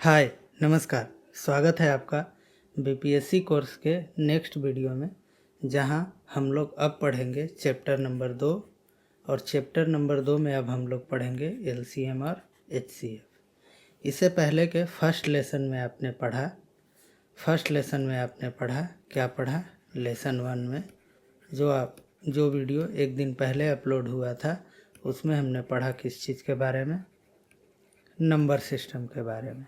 हाय, नमस्कार। स्वागत है आपका बीपीएससी कोर्स के नेक्स्ट वीडियो में, जहां हम लोग अब पढ़ेंगे चैप्टर नंबर 2। और चैप्टर नंबर 2 में अब हम लोग पढ़ेंगे एलसीएम और एचसीएफ। इससे पहले के फर्स्ट लेसन में आपने पढ़ा क्या पढ़ा? लेसन 1 में जो वीडियो एक दिन पहले अपलोड हुआ था, उसमें हमने पढ़ा किस चीज़ के बारे में? नंबर सिस्टम के बारे में,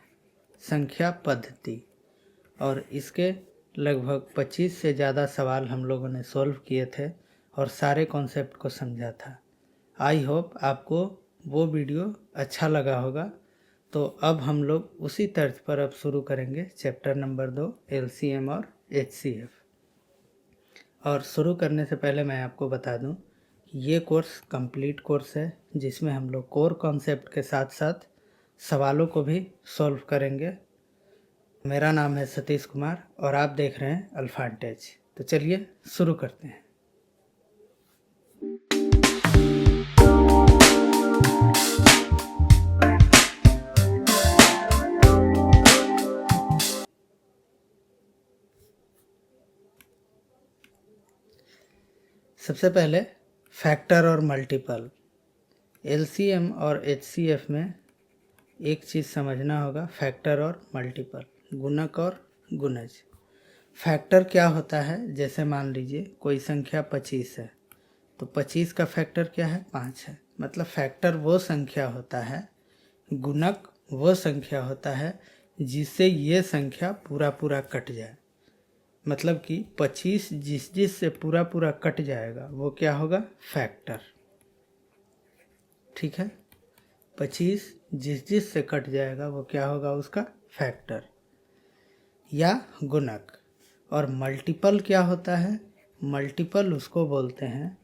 संख्या पद्धति। और इसके लगभग 25 से ज़्यादा सवाल हम लोगों ने सॉल्व किए थे और सारे कॉन्सेप्ट को समझा था। आई होप आपको वो वीडियो अच्छा लगा होगा। तो अब हम लोग उसी तर्ज पर अब शुरू करेंगे चैप्टर नंबर 2 एलसीएम और एचसीएफ। और शुरू करने से पहले मैं आपको बता दूं कि ये कोर्स कंप्लीट कोर्स है, जिसमें हम लोग कोर कॉन्सेप्ट के साथ साथ सवालों को भी सॉल्व करेंगे। मेरा नाम है सतीश कुमार और आप देख रहे हैं अल्फांटेज। तो चलिए शुरू करते हैं। सबसे पहले फैक्टर और मल्टीपल। एलसीएम और एचसीएफ में एक चीज़ समझना होगा, फैक्टर और मल्टीपल, गुणक और गुणज। फैक्टर क्या होता है? जैसे मान लीजिए कोई संख्या 25 है, तो 25 का फैक्टर क्या है? 5 है। मतलब फैक्टर वो संख्या होता है, गुणक वो संख्या होता है जिससे ये संख्या पूरा कट जाए। मतलब कि 25 जिस से पूरा कट जाएगा वो क्या होगा? फैक्टर। ठीक है, 25 जिस से कट जाएगा वो क्या होगा? उसका फैक्टर या गुणक। और मल्टीपल क्या होता है? मल्टीपल उसको बोलते हैं,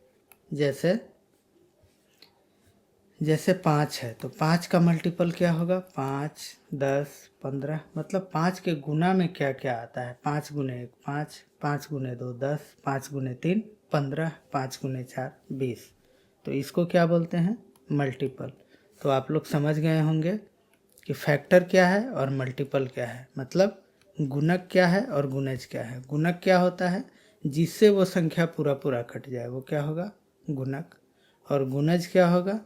जैसे 5 है तो 5 का मल्टीपल क्या होगा? 5, 10, 15। मतलब 5 के गुना में क्या क्या आता है? 5 गुने 1 5, 5 गुने 2 10, 5 गुने 3 15, 5 गुने 4 20। तो इसको क्या बोलते हैं? मल्टीपल। तो आप लोग समझ गए होंगे कि फैक्टर क्या है और मल्टीपल क्या है। मतलब गुणक क्या है और गुणज क्या है। गुणक क्या होता है? जिससे वो संख्या पूरा कट जाए, वो क्या होगा? गुणक। और गुणज क्या होगा?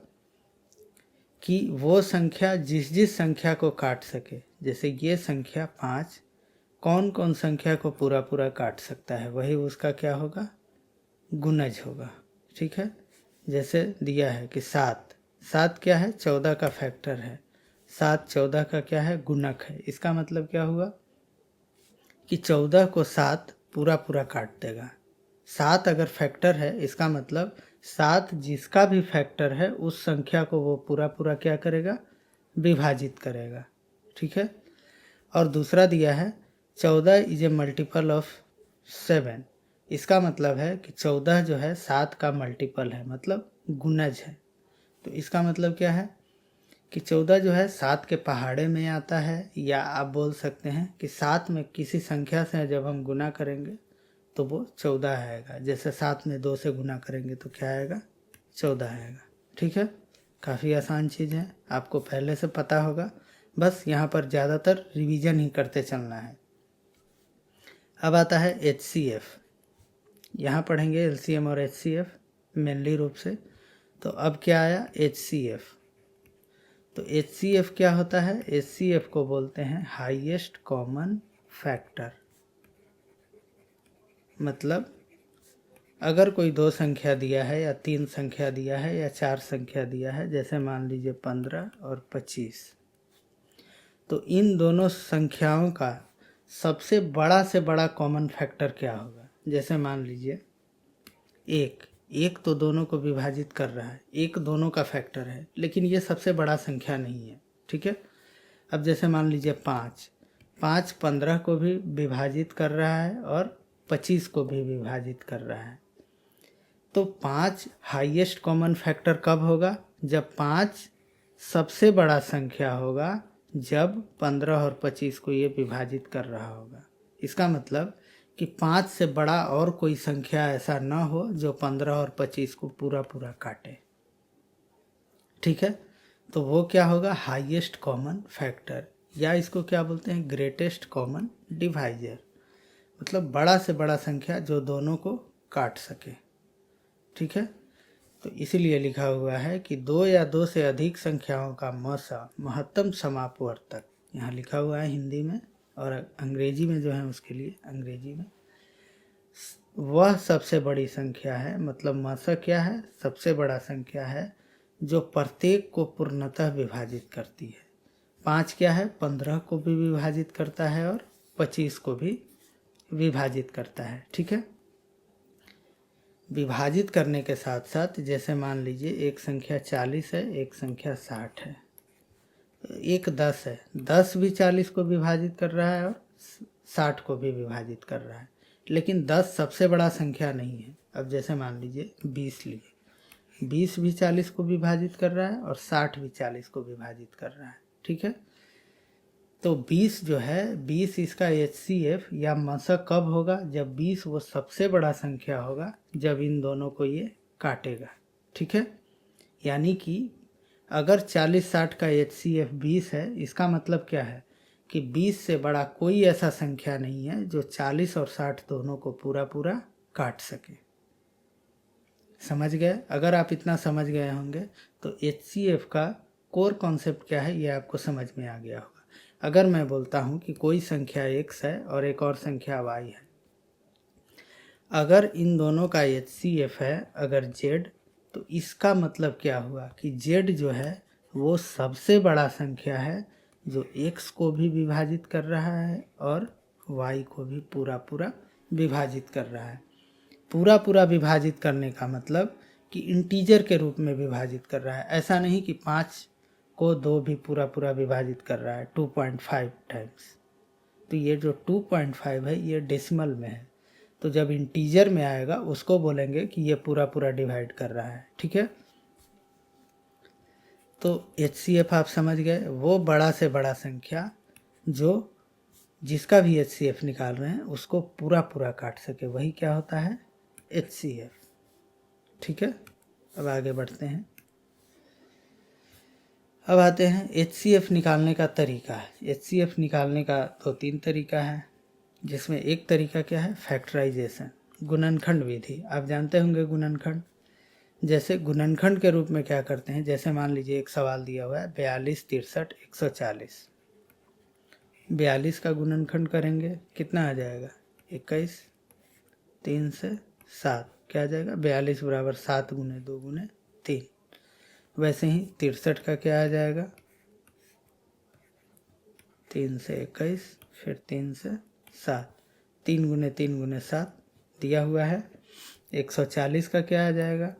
कि वो संख्या जिस संख्या को काट सके। जैसे ये संख्या 5 कौन संख्या को पूरा काट सकता है, वही उसका क्या होगा? गुणज होगा। ठीक है, जैसे दिया है कि 7 क्या है? 14 का फैक्टर है। 7 14 का क्या है? गुणक है। इसका मतलब क्या हुआ कि 14 को 7 पूरा काट देगा। 7 अगर फैक्टर है, इसका मतलब 7 जिसका भी फैक्टर है उस संख्या को वो पूरा क्या करेगा? विभाजित करेगा। ठीक है। और दूसरा दिया है 14 इज ए मल्टीपल ऑफ 7। इसका मतलब है कि 14 जो है 7 का मल्टीपल है, मतलब गुणज है। तो इसका मतलब क्या है कि 14 जो है 7 के पहाड़े में आता है, या आप बोल सकते हैं कि 7 में किसी संख्या से जब हम गुना करेंगे तो वो 14 आएगा। जैसे 7 में 2 से गुना करेंगे तो क्या आएगा? 14 आएगा। ठीक है, काफ़ी आसान चीज़ है, आपको पहले से पता होगा। बस यहाँ पर ज़्यादातर रिवीजन ही करते चलना है। अब आता है एचसीएफ। यहाँ पढ़ेंगे एलसीएम और एचसीएफ मेनली रूप से। तो अब क्या आया? एचसीएफ। तो एचसीएफ क्या होता है? एचसीएफ को बोलते हैं हाईएस्ट कॉमन फैक्टर। मतलब अगर कोई 2 संख्या दिया है या 3 संख्या दिया है या 4 संख्या दिया है, जैसे मान लीजिए 15 और 25, तो इन दोनों संख्याओं का सबसे बड़ा से बड़ा कॉमन फैक्टर क्या होगा? जैसे मान लीजिए एक तो दोनों को विभाजित कर रहा है, एक दोनों का फैक्टर है, लेकिन ये सबसे बड़ा संख्या नहीं है। ठीक है। अब जैसे मान लीजिए 5 15 को भी विभाजित कर रहा है और 25 को भी विभाजित कर रहा है। तो 5 हाईएस्ट कॉमन फैक्टर कब होगा? जब 5 सबसे बड़ा संख्या होगा, जब 15 और 25 को ये विभाजित कर रहा होगा। इसका मतलब कि 5 से बड़ा और कोई संख्या ऐसा ना हो जो 15 और 25 को पूरा काटे। ठीक है, तो वो क्या होगा? Highest common factor. या इसको क्या बोलते हैं, ग्रेटेस्ट कॉमन डिवाइजर, मतलब बड़ा से बड़ा संख्या जो दोनों को काट सके। ठीक है, तो इसीलिए लिखा हुआ है कि दो या दो से अधिक संख्याओं का मसा महत्तम समापवर्तक, यहाँ लिखा हुआ है हिंदी में, और अंग्रेजी में जो है उसके लिए अंग्रेजी में वह सबसे बड़ी संख्या है, मतलब मसा क्या है, सबसे बड़ा संख्या है जो प्रत्येक को पूर्णतः विभाजित करती है। 5 क्या है, 15 को भी विभाजित करता है और 25 को भी विभाजित करता है। ठीक है, विभाजित करने के साथ साथ जैसे मान लीजिए एक संख्या 40 है, एक संख्या 60 है, एक 10 है, 10 भी 40 को विभाजित कर रहा है और 60 को भी विभाजित कर रहा है, लेकिन 10 सबसे बड़ा संख्या नहीं है। अब जैसे मान लीजिए 20 लिए, 20 भी 40 को विभाजित कर रहा है और 60 भी 40 को विभाजित कर रहा है। ठीक है, तो 20 जो है, 20 इसका HCF या मसा कब होगा, जब 20 वो सबसे बड़ा संख्या होगा जब इन दोनों को ये काटेगा। ठीक है, यानी कि अगर 40-60 का HCF 20 है, इसका मतलब क्या है कि 20 से बड़ा कोई ऐसा संख्या नहीं है जो 40 और 60 दोनों को पूरा पूरा काट सके। समझ गए? अगर आप इतना समझ गए होंगे तो HCF का कोर कॉन्सेप्ट क्या है ये आपको समझ में आ गया होगा। अगर मैं बोलता हूँ कि कोई संख्या x है और एक और संख्या y है, अगर इन दोनों का HCF है अगर z, तो इसका मतलब क्या हुआ कि z जो है वो सबसे बड़ा संख्या है जो x को भी विभाजित कर रहा है और y को भी पूरा पूरा विभाजित कर रहा है। पूरा पूरा विभाजित करने का मतलब कि इंटीजर के रूप में विभाजित कर रहा है, ऐसा नहीं कि 5 को 2 भी पूरा पूरा विभाजित कर रहा है 2.5 टाइम्स। तो ये जो 2.5 है ये डेसिमल में है, तो जब इंटीजर में आएगा उसको बोलेंगे कि ये पूरा पूरा डिवाइड कर रहा है। ठीक है, तो HCF आप समझ गए, वो बड़ा से बड़ा संख्या जो जिसका भी HCF निकाल रहे हैं उसको पूरा पूरा काट सके, वही क्या होता है, HCF। ठीक है, अब आगे बढ़ते हैं। अब आते हैं HCF निकालने का तरीका। HCF निकालने का 2-3 तरीका है, जिसमें एक तरीका क्या है, फैक्टराइजेशन, गुणनखंड विधि। आप जानते होंगे गुणनखंड। जैसे गुणनखंड के रूप में क्या करते हैं, जैसे मान लीजिए एक सवाल दिया हुआ है 42, 63, 140। 42 का गुणनखंड करेंगे कितना आ जाएगा, 21, 3 से 7 क्या आ जाएगा, 42 बराबर 7 गुने 2 गुने 3। वैसे ही 63 का क्या आ जाएगा, 3 से 21 फिर 3 से 7, 3 गुने 3 गुने 7 दिया हुआ है। 140 का क्या आ जाएगा,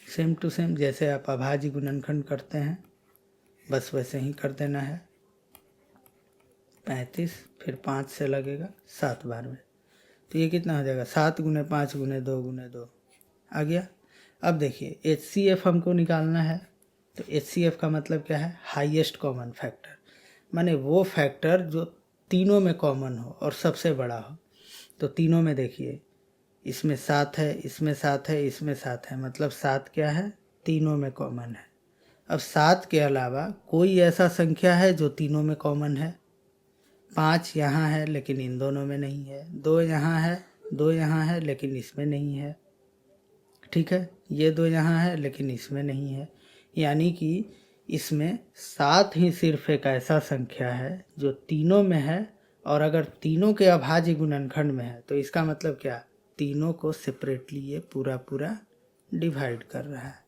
सेम टू सेम जैसे आप अभाज्य गुणनखंड करते हैं बस वैसे ही कर देना है। 35 फिर 5 से लगेगा 7 बार में, तो ये कितना हो जाएगा, 7 गुने 5 गुने 2 गुने 2 आ गया। अब देखिए HCF हमको निकालना है, तो HCF का मतलब क्या है, हाईएस्ट कॉमन फैक्टर, माने वो फैक्टर जो तीनों में कॉमन हो और सबसे बड़ा हो। तो तीनों में देखिए इसमें 7 है, इसमें 7 है, इसमें 7 है, मतलब 7 क्या है, तीनों में कॉमन है। अब 7 के अलावा कोई ऐसा संख्या है जो तीनों में कॉमन है, 5 यहाँ है लेकिन इन दोनों में नहीं है, 2 यहाँ है, 2 यहाँ है लेकिन इसमें नहीं है। ठीक है, ये 2 यहाँ है लेकिन इसमें नहीं है, यानी कि इसमें 7 ही सिर्फ एक ऐसा संख्या है जो तीनों में है, और अगर तीनों के अभाज्य गुणनखंड में है तो इसका मतलब क्या, तीनों को सेपरेटली ये पूरा पूरा डिवाइड कर रहा है।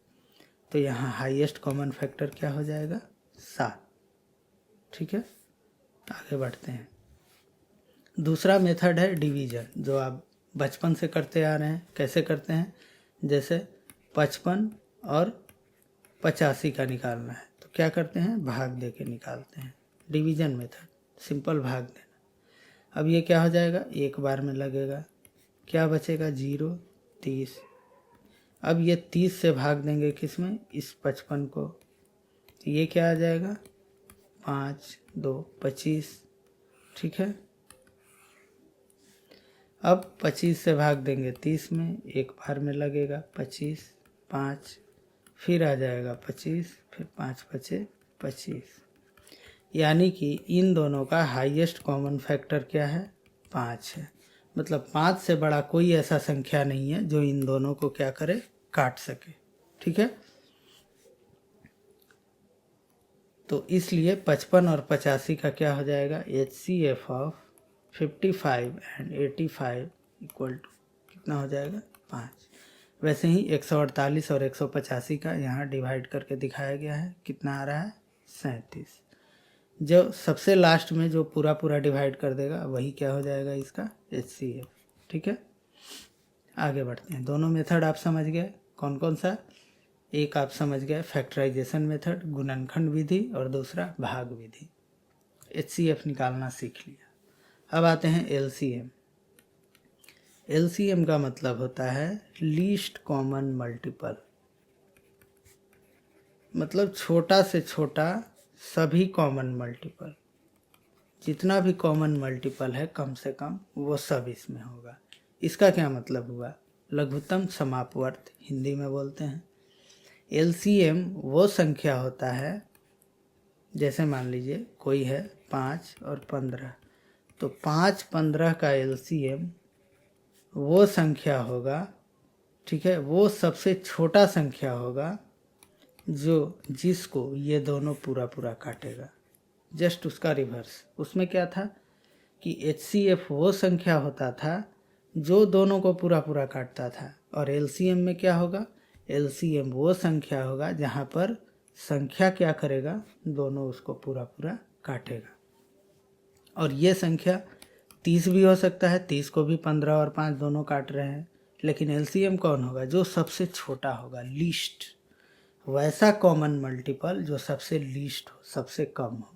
तो यहाँ हाईएस्ट कॉमन फैक्टर क्या हो जाएगा, 7। ठीक है, आगे बढ़ते हैं। दूसरा मेथड है डिवीजन, जो आप बचपन से करते आ रहे हैं। कैसे करते हैं, जैसे 55 और 85 का निकालना है तो क्या करते हैं, भाग दे के निकालते हैं। डिवीजन मेथड, सिंपल भाग देना। अब ये क्या हो जाएगा, एक बार में लगेगा, क्या बचेगा, 0, 30। अब ये 30 से भाग देंगे किसमें, इस 55 को, तो ये क्या आ जाएगा, 5, 2, 25। ठीक है, अब 25 से भाग देंगे 30 में, एक बार में लगेगा 25, 5 फिर आ जाएगा 25, फिर 5 बचे 25। यानी कि इन दोनों का हाईएस्ट कॉमन फैक्टर क्या है, 5 है। मतलब 5 से बड़ा कोई ऐसा संख्या नहीं है जो इन दोनों को क्या करे, काट सके। ठीक है, तो इसलिए 55 और 85 का क्या हो जाएगा, HCF of 55 and 85 equal to कितना हो जाएगा, 5। वैसे ही 148 और 185 का यहाँ डिवाइड करके दिखाया गया है, कितना आ रहा है, 37। जो सबसे लास्ट में जो पूरा पूरा डिवाइड कर देगा वही क्या हो जाएगा, इसका HCF। ठीक है, आगे बढ़ते हैं। दोनों मेथड आप समझ गए, कौन कौन सा, एक आप समझ गए फैक्टराइजेशन मेथड, गुणनखंड विधि, और दूसरा भाग विधि। HCF निकालना सीख लिया। अब आते हैं LCM। LCM का मतलब होता है लीस्ट कॉमन मल्टीपल, मतलब छोटा से छोटा सभी कॉमन मल्टीपल, जितना भी कॉमन मल्टीपल है कम से कम वो सब इसमें होगा। इसका क्या मतलब हुआ, लघुत्तम समापवर्त हिंदी में बोलते हैं। LCM वो संख्या होता है, जैसे मान लीजिए कोई है 5 और 15, तो 5, 15 का LCM वो संख्या होगा, ठीक है, वो सबसे छोटा संख्या होगा जो जिसको ये दोनों पूरा पूरा काटेगा। जस्ट उसका रिवर्स, उसमें क्या था कि HCF वो संख्या होता था जो दोनों को पूरा पूरा काटता था, और LCM में क्या होगा, LCM वो संख्या होगा जहाँ पर संख्या क्या करेगा, दोनों उसको पूरा पूरा काटेगा। और ये संख्या 30 भी हो सकता है, 30 को भी 15 और 5 दोनों काट रहे हैं, लेकिन LCM कौन होगा, जो सबसे छोटा होगा, लीस्ट, वैसा कॉमन मल्टीपल जो सबसे लीस्ट हो, सबसे कम हो।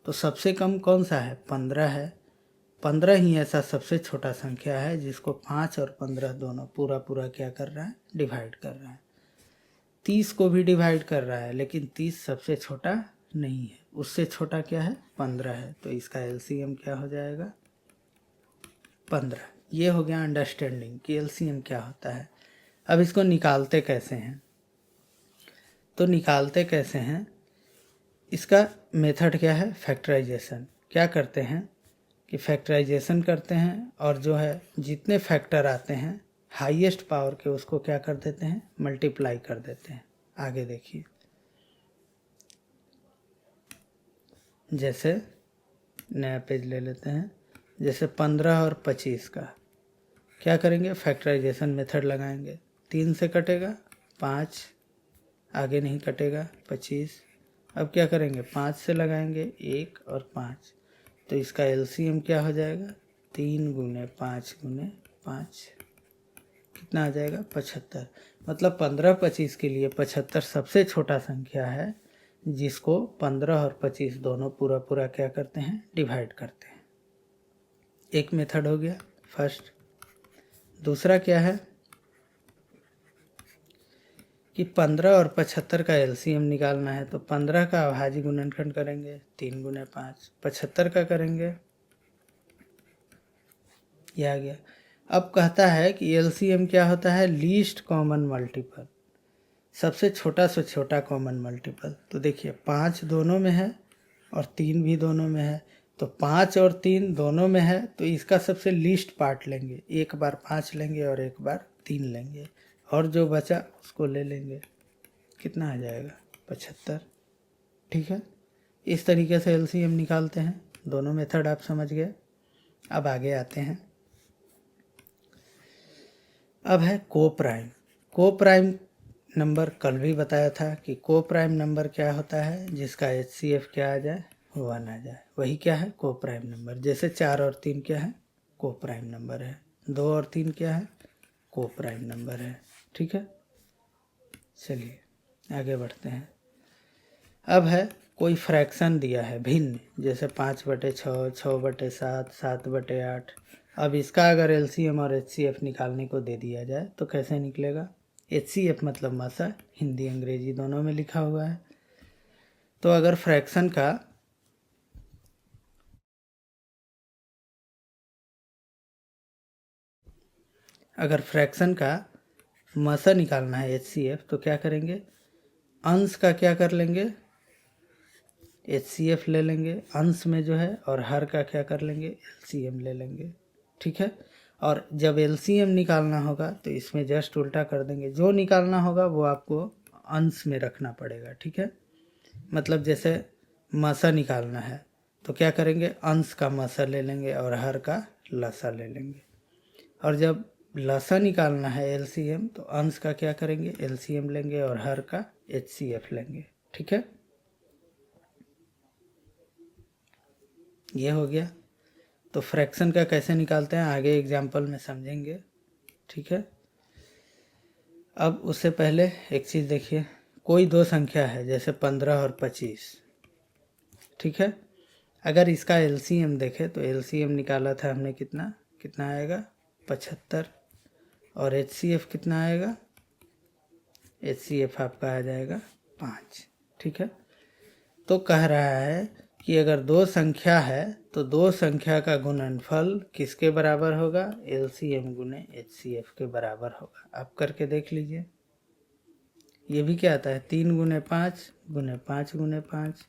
तो सबसे कम कौन सा है, 15 है। 15 ही ऐसा सबसे छोटा संख्या है जिसको 5 और 15 दोनों पूरा पूरा क्या कर रहा है, डिवाइड कर रहा है। 30 को भी डिवाइड कर रहा है, लेकिन 30 सबसे छोटा नहीं है, उससे छोटा क्या है, 15 है। तो इसका LCM क्या हो जाएगा, 15। ये हो गया अंडरस्टैंडिंग कि LCM क्या होता है। अब इसको निकालते कैसे हैं, तो निकालते कैसे हैं, इसका मेथड क्या है, फैक्टराइजेशन। क्या करते हैं कि फैक्टराइजेशन करते हैं, और जो है जितने फैक्टर आते हैं हाईएस्ट पावर के उसको क्या कर देते हैं, मल्टीप्लाई कर देते हैं। आगे देखिए, जैसे नया पेज ले लेते हैं, जैसे 15 और 25 का क्या करेंगे, फैक्टराइजेशन मेथड लगाएंगे। 3 से कटेगा 5, आगे नहीं कटेगा 25। अब क्या करेंगे, 5 से लगाएंगे 1 और 5, तो इसका LCM क्या हो जाएगा, 3 गुने 5 गुने 5, कितना आ जाएगा, 75। मतलब 15, 25 के लिए 75 सबसे छोटा संख्या है जिसको 15 और 25 दोनों पूरा पूरा क्या करते हैं, डिवाइड करते हैं। एक मेथड हो गया फर्स्ट। दूसरा क्या है कि 15 और 75 का LCM निकालना है, तो 15 का अभाज्य गुणनखंड करेंगे 3 गुने 5, 75 का करेंगे, ये आ गया। अब कहता है कि LCM क्या होता है, लीस्ट कॉमन मल्टीपल, सबसे छोटा से छोटा कॉमन मल्टीपल। तो देखिए 5 दोनों में है और 3 भी दोनों में है, तो 5 और 3 दोनों में है, तो इसका सबसे लीस्ट पार्ट लेंगे, एक बार 5 लेंगे और एक बार 3 लेंगे, और जो बचा उसको ले लेंगे, कितना आ जाएगा, 75। ठीक है, इस तरीके से LCM निकालते हैं। दोनों मेथड आप समझ गए। अब आगे आते हैं, अब है को प्राइम। को प्राइम नंबर कल भी बताया था कि को प्राइम नंबर क्या होता है, जिसका HCF क्या आ जाए, 1 आ जाए, वही क्या है, को प्राइम नंबर। जैसे 4 और 3 क्या है, को प्राइम नंबर है, 2 और 3 क्या है, को प्राइम नंबर है। ठीक है, चलिए आगे बढ़ते हैं। अब है कोई फ्रैक्शन दिया है भिन्न, जैसे 5/6, 6/7, 7/8। अब इसका अगर LCM और HCF निकालने को दे दिया जाए तो कैसे निकलेगा, HCF मतलब मात्रा, हिंदी अंग्रेजी दोनों में लिखा हुआ है। तो अगर फ्रैक्शन का मसा निकालना है HCF, तो क्या करेंगे, अंश का क्या कर लेंगे, HCF ले लेंगे अंश में जो है, और हर का क्या कर लेंगे, LCM ले लेंगे। ठीक है, और जब LCM निकालना होगा तो इसमें जस्ट उल्टा कर देंगे, जो निकालना होगा वो आपको अंश में रखना पड़ेगा। ठीक है, मतलब जैसे मसा निकालना है तो क्या करेंगे, अंश का मसा ले लेंगे और हर का लसा ले लेंगे। और जब लसा निकालना है LCM तो अंश का क्या करेंगे, LCM लेंगे और हर का HCF लेंगे। ठीक है, ये हो गया। तो फ्रैक्शन का कैसे निकालते हैं आगे एग्जाम्पल में समझेंगे। ठीक है, अब उससे पहले एक चीज़ देखिए, कोई दो संख्या है जैसे 15 और 25। ठीक है, अगर इसका LCM देखें तो LCM निकाला था हमने, कितना कितना आएगा, 75। और HCF कितना आएगा, HCF आपका आ जाएगा 5। ठीक है, तो कह रहा है कि अगर दो संख्या है तो दो संख्या का गुणनफल किसके बराबर होगा, LCM गुने HCF के बराबर होगा। आप करके देख लीजिए, ये भी क्या आता है, 3 गुने 5 गुने 5 गुने 5।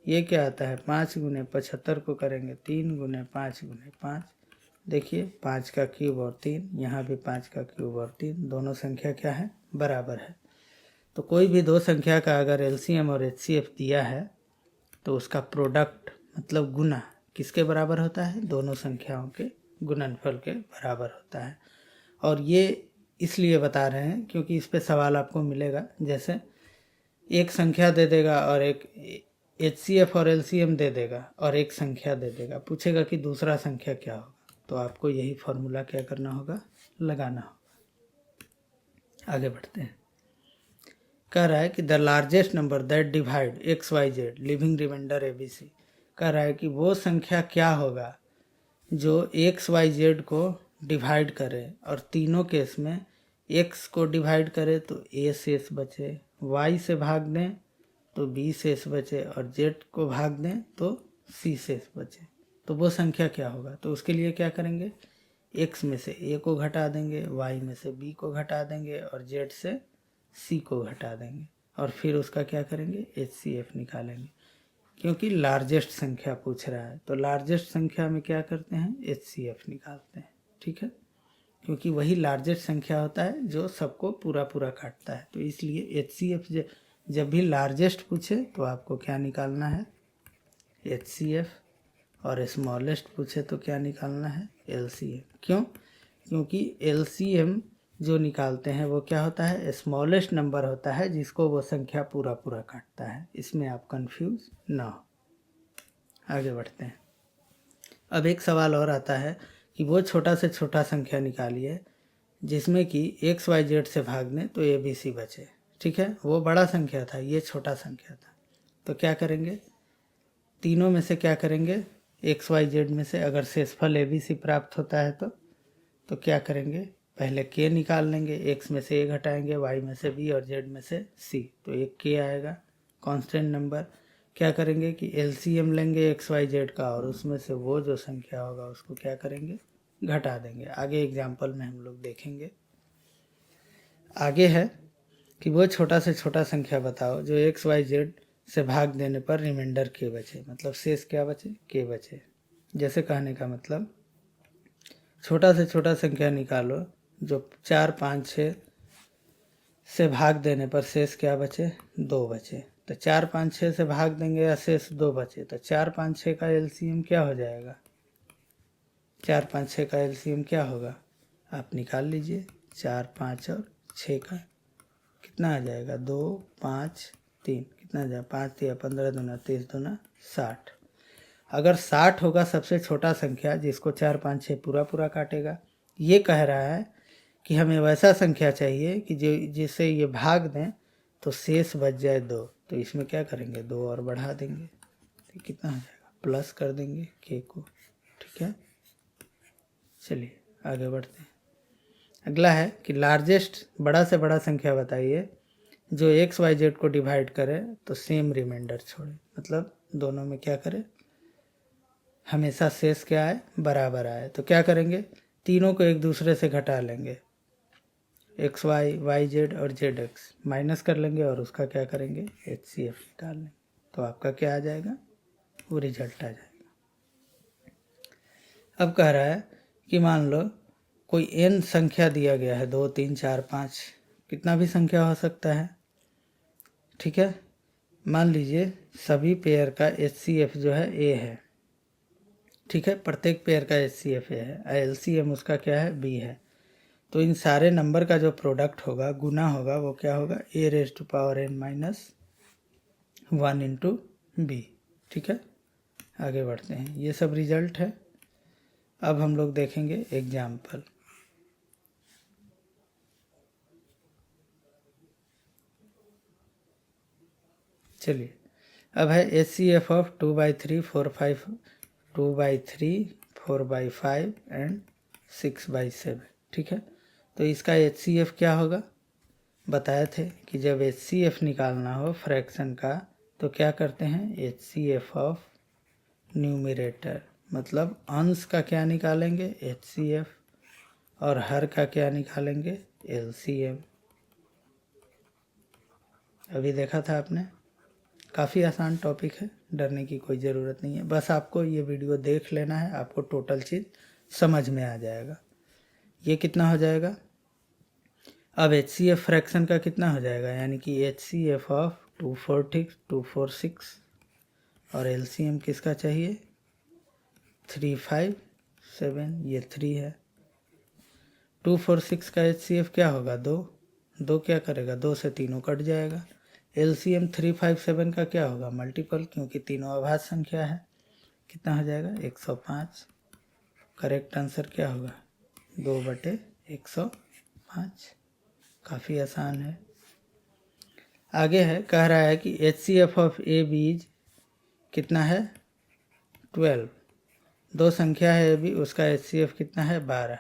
ये क्या आता है, 5 गुने 75 को करेंगे 3 गुने 5 गुने 5। देखिए 5 का क्यूब और 3, यहाँ भी 5 का क्यूब और 3, दोनों संख्या क्या है, बराबर है। तो कोई भी दो संख्या का अगर LCM और HCF दिया है तो उसका प्रोडक्ट मतलब गुना किसके बराबर होता है, दोनों संख्याओं के गुणनफल के बराबर होता है। और ये इसलिए बता रहे हैं क्योंकि इस पे सवाल आपको मिलेगा, जैसे एक संख्या दे देगा और एक HCF और LCM दे देगा और एक संख्या दे देगा, पूछेगा कि दूसरा संख्या क्या होगा, तो आपको यही फॉर्मूला क्या करना होगा, लगाना होगा। आगे बढ़ते हैं, कह रहा है कि the largest number that divide XYZ leaving remainder ABC। कह रहा है कि वो संख्या क्या होगा जो XYZ को डिवाइड करे, और तीनों केस में X को डिवाइड करे तो A शेष बचे, Y से भाग दें तो B शेष बचे, और Z को भाग दें तो C शेष बचे। तो वो संख्या क्या होगा, तो उसके लिए क्या करेंगे, X में से A को घटा देंगे, Y में से B को घटा देंगे और Z से C को घटा देंगे, और फिर उसका क्या करेंगे, HCF निकालेंगे। क्योंकि लार्जेस्ट संख्या पूछ रहा है तो लार्जेस्ट संख्या में क्या करते हैं, HCF निकालते हैं। ठीक है, क्योंकि वही लार्जेस्ट संख्या होता है जो सबको पूरा पूरा काटता है, तो इसलिए HCF जब भी लार्जेस्ट पूछे तो आपको क्या निकालना है, HCF, और स्मॉलेस्ट पूछे तो क्या निकालना है, LCM। क्यों, क्योंकि LCM जो निकालते हैं वो क्या होता है, स्मॉलेस्ट नंबर होता है जिसको वो संख्या पूरा पूरा काटता है। इसमें आप कंफ्यूज ना हो। आगे बढ़ते हैं, अब एक सवाल और आता है कि वो छोटा से छोटा संख्या निकालिए जिसमें कि XYZ से भाग दें तो ABC बचे। ठीक है, वो बड़ा संख्या था, ये छोटा संख्या था, तो क्या करेंगे, तीनों में से क्या करेंगे, XYZ में से अगर शेषफल ABC प्राप्त होता है तो क्या करेंगे, पहले K निकाल लेंगे, X में से A घटाएंगे, Y में से B और Z में से C, तो एक K आएगा कांस्टेंट नंबर। क्या करेंगे कि LCM लेंगे XYZ का और उसमें से वो जो संख्या होगा उसको क्या करेंगे, घटा देंगे। आगे एग्जाम्पल में हम लोग देखेंगे। आगे है कि वो छोटा से छोटा संख्या बताओ जो XYZ से भाग देने पर रिमाइंडर K बचे, मतलब शेष क्या बचे, K बचे। जैसे कहने का मतलब छोटा से छोटा संख्या निकालो जो 4, 5, 6 से भाग देने पर शेष क्या बचे, 2 बचे। तो 4, 5, 6 से भाग देंगे या शेष 2 बचे, तो 4, 5, 6 का LCM क्या हो जाएगा, 4, 5, 6 का LCM क्या होगा, आप निकाल लीजिए। 4, 5 और 6 का कितना आ जाएगा, 2, 5, 3, कितना आ जाएगा, 5, 3, 15, 2, 30, 2, 60। अगर 60 होगा सबसे छोटा संख्या जिसको 4, 5, 6 पूरा पूरा काटेगा। ये कह रहा है कि हमें वैसा संख्या चाहिए कि जो जिसे ये भाग दें तो शेष बच जाए 2, तो इसमें क्या करेंगे, 2 और बढ़ा देंगे, तो कितना हो जाएगा, प्लस कर देंगे K को। ठीक है, चलिए आगे बढ़ते हैं। अगला है कि लार्जेस्ट बड़ा से बड़ा संख्या बताइए जो XYZ को डिवाइड करे तो सेम रिमाइंडर छोड़े, मतलब दोनों में क्या करे, हमेशा शेष क्या आए, बराबर आए। तो क्या करेंगे, तीनों को एक दूसरे से घटा लेंगे, XY, YZ और ZX माइनस कर लेंगे और उसका क्या करेंगे, HCF निकाल लेंगे। तो आपका क्या आ जाएगा, वो रिजल्ट आ जाएगा। अब कह रहा है कि मान लो कोई n संख्या दिया गया है, 2 3 4 5, कितना भी संख्या हो सकता है, ठीक है। मान लीजिए सभी पेयर का HCF जो है A है, ठीक है, प्रत्येक पेयर का HCF A है, LCM उसका क्या है, B है। तो इन सारे नंबर का जो प्रोडक्ट होगा, गुना होगा, वो क्या होगा, A⁻n-1 इंटू B, ठीक है। आगे बढ़ते हैं, ये सब रिजल्ट है। अब हम लोग देखेंगे एग्जाम्पल। चलिए, अब है HCF ऑफ 2/3, 4/5, 2/3, 4/5 एंड 6/7, ठीक है। तो इसका HCF क्या होगा, बताए थे कि जब HCF निकालना हो फ्रैक्शन का तो क्या करते हैं, HCF ऑफ न्यूमरेटर, मतलब अंश का क्या निकालेंगे, HCF, और हर का क्या निकालेंगे, LCM। अभी देखा था आपने, काफ़ी आसान टॉपिक है, डरने की कोई ज़रूरत नहीं है, बस आपको ये वीडियो देख लेना है, आपको टोटल चीज़ समझ में आ जाएगा। ये कितना हो जाएगा, अब HCF फ्रैक्शन का कितना हो जाएगा, यानी कि HCF ऑफ 246 और LCM किसका चाहिए, 357, ये 3 है। 246 का HCF क्या होगा, 2 क्या करेगा, 2 से तीनों कट जाएगा। LCM 357 का क्या होगा, मल्टीपल, क्योंकि तीनों अभाज्य संख्या है, कितना हो जाएगा, 105। करेक्ट आंसर क्या होगा, 2/105। काफ़ी आसान है। आगे है, कह रहा है कि HCF ऑफ AB कितना है, 12। दो संख्या है AB, उसका HCF कितना है, 12।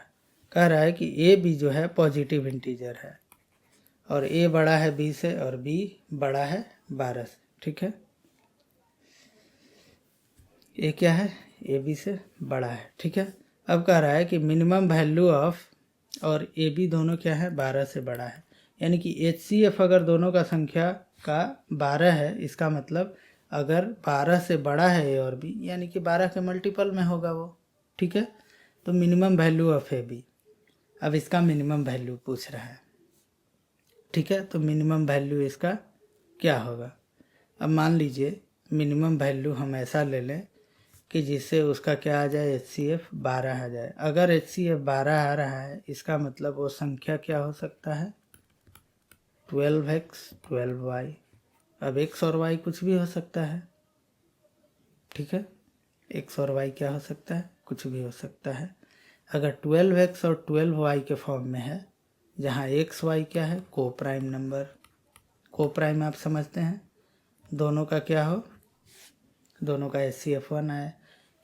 कह रहा है कि AB जो है पॉजिटिव इंटीजर है और A बड़ा है B से और B बड़ा है 12 से, ठीक है। A क्या है, AB से बड़ा है, ठीक है। अब कह रहा है कि मिनिमम वैल्यू ऑफ, और AB दोनों क्या है, 12 से बड़ा है, यानी कि HCF अगर दोनों का संख्या का 12 है, इसका मतलब अगर 12 से बड़ा है A और B, यानी कि 12 के मल्टीपल में होगा वो, ठीक है। तो मिनिमम वैल्यू ऑफ AB, अब इसका मिनिमम वैल्यू पूछ रहा है, ठीक है। तो मिनिमम वैल्यू इसका क्या होगा, अब मान लीजिए मिनिमम वैल्यू हम ऐसा ले लें कि जिससे उसका क्या आ जाए, HCF 12 आ जाए। अगर HCF 12 आ रहा है, इसका मतलब वो संख्या क्या हो सकता है, 12x 12y। अब x और y कुछ भी हो सकता है, ठीक है। x और y क्या हो सकता है, कुछ भी हो सकता है। अगर 12x और 12y के फॉर्म में है, जहाँ x y क्या है, को प्राइम नंबर, को प्राइम आप समझते हैं, दोनों का क्या हो, दोनों का HCF 1 आए,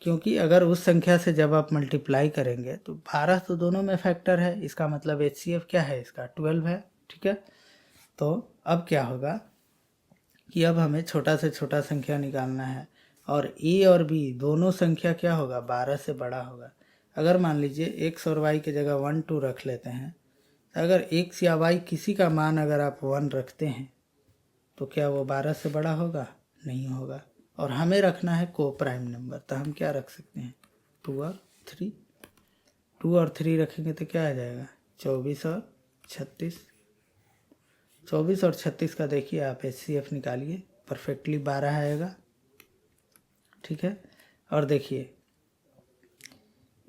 क्योंकि अगर उस संख्या से जब आप मल्टीप्लाई करेंगे तो 12 तो दोनों में फैक्टर है, इसका मतलब HCF क्या है, इसका 12 है, ठीक है। तो अब क्या होगा कि अब हमें छोटा से छोटा संख्या निकालना है और A और B दोनों संख्या क्या होगा, 12 से बड़ा होगा। अगर मान लीजिए x और y की जगह 1 2 रख लेते हैं, तो अगर x या y किसी का मान अगर आप 1 रखते हैं तो क्या वो 12 से बड़ा होगा, नहीं होगा। और हमें रखना है को प्राइम नंबर, तो हम क्या रख सकते हैं, 2 और 3। 2 और 3 रखेंगे तो क्या आ जाएगा, 24 और 36। 24 और 36 का देखिए आप HCF निकालिए, परफेक्टली 12 आएगा, ठीक है। और देखिए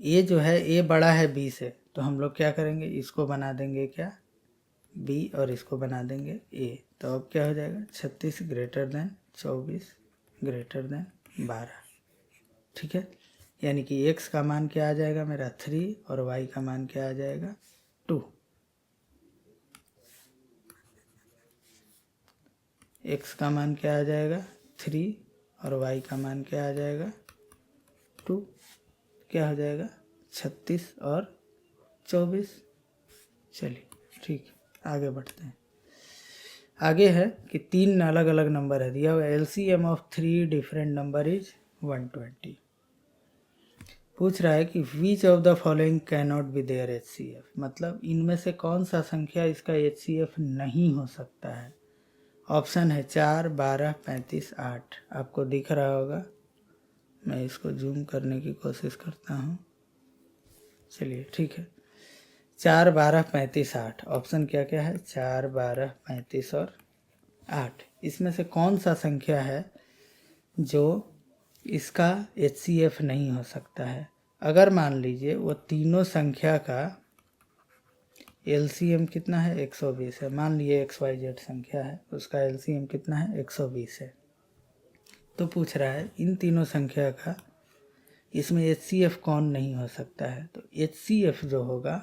ये जो है A बड़ा है B से, तो हम लोग क्या करेंगे, इसको बना देंगे क्या, B, और इसको बना देंगे A। तो अब क्या हो जाएगा, 36 ग्रेटर देन 24 ग्रेटर देन 12, ठीक है। यानी कि x का मान क्या आ जाएगा मेरा, 3, और y का मान क्या आ जाएगा, 2। x का मान क्या आ जाएगा, 3, और y का मान क्या आ जाएगा, 2। क्या हो जाएगा, 36 और 24। चलिए ठीक, आगे बढ़ते हैं। आगे है कि 3 अलग अलग नंबर है दिया हुआ, LCM of 3 different number is 120। पूछ रहा है कि which of the following can not be there HCF, मतलब इनमें से कौन सा संख्या इसका HCF नहीं हो सकता है। ऑप्शन है 4, 12, 35, 8, आपको दिख रहा होगा मैं इसको जूम करने की कोशिश करता हूँ। चलिए ठीक है, 4, 12, 35, 8। ऑप्शन क्या क्या है? 4, 12, 35 और 8। इसमें से कौन सा संख्या है जो इसका HCF नहीं हो सकता है? अगर मान लीजिए वो तीनों संख्या का LCM कितना है? 120 है। मान लिए XYZ संख्या है, उसका LCM कितना है? 120 है। तो पूछ रहा है इन तीनों संख्या का इसमें HCF कौन नहीं हो सकता है? तो HCF जो होगा,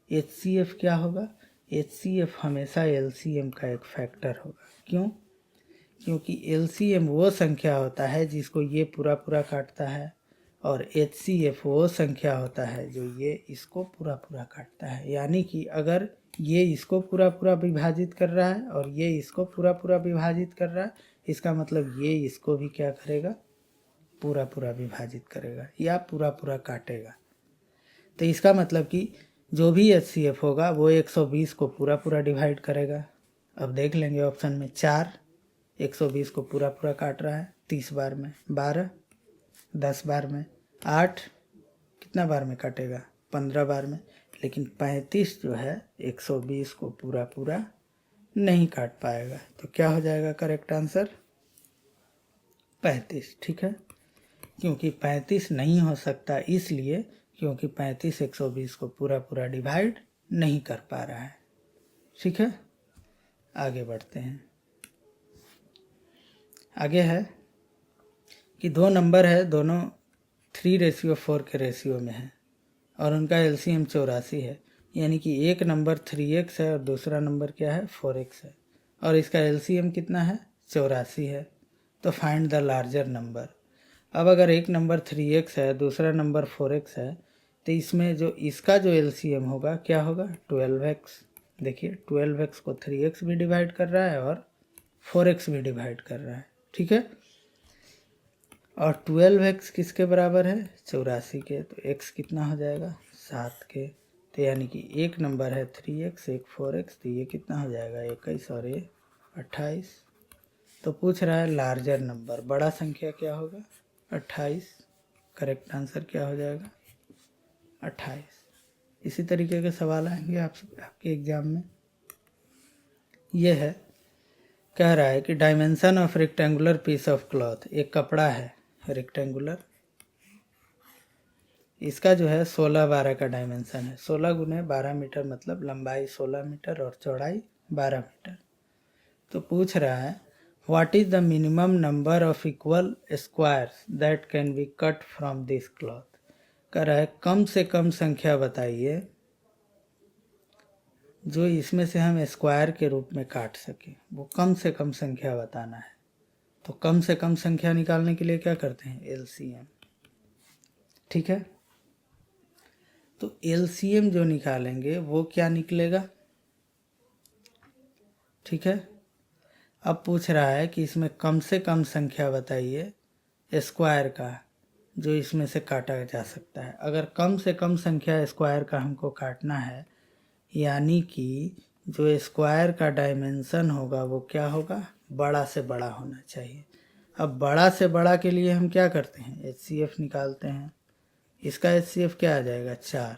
HCF क्या होगा? HCF हमेशा LCM का एक फैक्टर होगा। क्यों? क्योंकि LCM वो संख्या होता है जिसको ये पूरा पूरा काटता है, और HCF वो संख्या होता है जो ये इसको पूरा पूरा काटता है। यानी कि अगर ये इसको पूरा पूरा विभाजित कर रहा है और ये इसको पूरा पूरा विभाजित कर रहा है, इसका मतलब ये इसको भी क्या करेगा? पूरा पूरा विभाजित करेगा या पूरा पूरा काटेगा। तो इसका मतलब कि जो भी HCF होगा वो 120 को पूरा पूरा डिवाइड करेगा। अब देख लेंगे ऑप्शन में 4 120 को पूरा पूरा काट रहा है 30 बार में, 12 10 बार में, 8 कितना बार में काटेगा? 15 बार में। लेकिन 35 जो है 120 को पूरा पूरा नहीं काट पाएगा। तो क्या हो जाएगा करेक्ट आंसर? 35। ठीक है, क्योंकि 35 नहीं हो सकता, इसलिए क्योंकि 35 120 को पूरा पूरा डिवाइड नहीं कर पा रहा है। ठीक है, आगे बढ़ते हैं। आगे है कि दो नंबर है, दोनों 3:4 के रेशियो में है और उनका LCM 84 है। यानी कि एक नंबर 3x है और दूसरा नंबर क्या है? 4x है, और इसका LCM कितना है? 84 है। तो फाइंड द लार्जर नंबर। अब अगर एक नंबर 3x है, दूसरा नंबर 4x है, तो इसमें जो इसका जो LCM होगा क्या होगा? 12x। देखिए 12x को 3x भी डिवाइड कर रहा है और 4x भी डिवाइड कर रहा है। ठीक है, और 12x किसके बराबर है? 84 के। तो x कितना हो जाएगा? 7 के। तो यानी कि एक नंबर है 3x, एक 4x, तो ये कितना हो जाएगा? 21 और ये 28। तो पूछ रहा है लार्जर नंबर, बड़ा संख्या क्या होगा? 28। करेक्ट आंसर क्या हो जाएगा? 28। इसी तरीके के सवाल आएंगे आपके एग्जाम में। ये है, कह रहा है कि dimension of rectangular piece of cloth. एक कपड़ा है रेक्टेंगुलर, इसका जो है 16-12 का डायमेंशन है। 16 गुने 12 मीटर, मतलब लंबाई 16 मीटर और चौड़ाई 12 मीटर। तो पूछ रहा है what is the minimum number of equal squares that can be cut from this cloth. कह रहा है कम से कम संख्या बताइए जो इसमें से हम स्क्वायर के रूप में काट सके। वो कम से कम संख्या बताना है। तो कम से कम संख्या निकालने के लिए क्या करते हैं? LCM। ठीक है, तो LCM जो निकालेंगे वो क्या निकलेगा? ठीक है, अब पूछ रहा है कि इसमें कम से कम संख्या बताइए स्क्वायर का जो इसमें से काटा जा सकता है। अगर कम से कम संख्या स्क्वायर का हमको काटना है, यानी कि जो स्क्वायर का डायमेंशन होगा वो क्या होगा? बड़ा से बड़ा होना चाहिए। अब बड़ा से बड़ा के लिए हम क्या करते हैं? HCF निकालते हैं। इसका HCF क्या आ जाएगा? 4।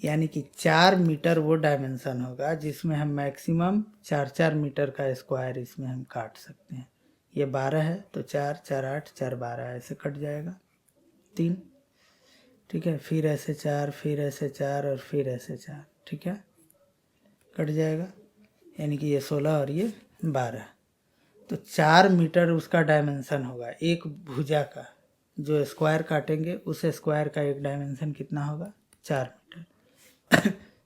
यानी कि 4 मीटर वो डायमेंशन होगा जिसमें हम मैक्सिमम 4-4 मीटर का स्क्वायर इसमें हम काट सकते हैं। ये 12 है तो 4, 4, 8, 4, 12 ऐसे कट जाएगा 3। ठीक है, फिर ऐसे 4, फिर ऐसे 4 और फिर ऐसे 4। ठीक है, कट जाएगा। यानी कि ये 16 और ये 12। तो 4 मीटर उसका डायमेंशन होगा एक भुजा का। जो स्क्वायर काटेंगे उस स्क्वायर का एक डायमेंशन कितना होगा? 4 मीटर।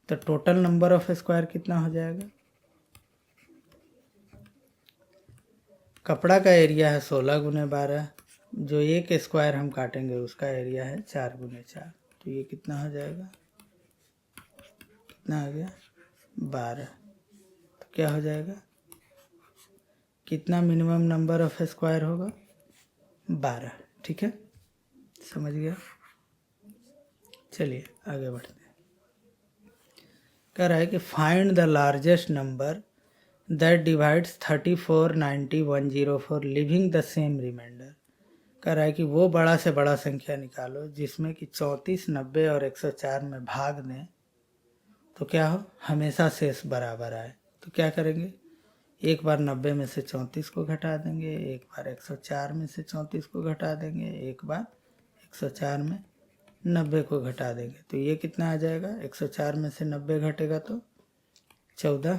तो टोटल नंबर ऑफ स्क्वायर कितना हो जाएगा? कपड़ा का एरिया है 16 गुने 12, जो एक स्क्वायर हम काटेंगे उसका एरिया है 4 गुने 4। तो ये कितना हो जाएगा? कितना आ गया? 12। तो क्या हो जाएगा? कितना मिनिमम नंबर ऑफ स्क्वायर होगा? 12। ठीक है, समझ गया। चलिए आगे बढ़ते हैं। कह रहा है कि find the largest number that divides 34, 90, 104 leaving the same remainder. कह रहा है कि वो बड़ा से बड़ा संख्या निकालो जिसमें कि 34, 90 और 104 में भाग दें तो क्या हो, हमेशा शेष बराबर आए। तो क्या करेंगे, एक बार 90 में से 34 को घटा देंगे, एक बार 104 में से 34 को घटा देंगे, एक बार 104 में 90 को घटा देंगे। तो ये कितना आ जाएगा, 104 में से 90 घटेगा तो 14,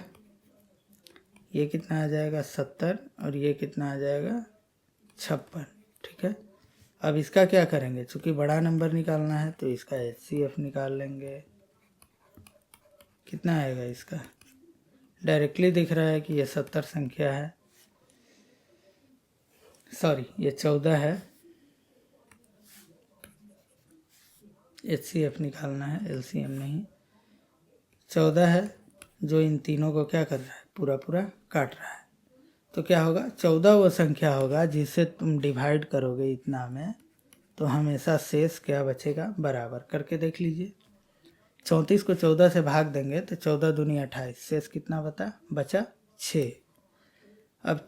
ये कितना आ जाएगा 70, और ये कितना आ जाएगा 56। ठीक है, अब इसका क्या करेंगे, चूंकि बड़ा नंबर निकालना है तो इसका HCF निकाल लेंगे। कितना आएगा इसका, डायरेक्टली दिख रहा है कि ये 70 संख्या है, सॉरी ये 14 है, HCF निकालना है, LCM नहीं। 14 है जो इन तीनों को क्या कर रहा है, पूरा पूरा काट रहा है। तो क्या होगा, 14 वो संख्या होगा जिससे तुम डिवाइड करोगे इतना में तो हमेशा शेष क्या बचेगा, बराबर। करके देख लीजिए, 34 को 14 से भाग देंगे तो 14 दूनी 28, शेष कितना बचा 6। अब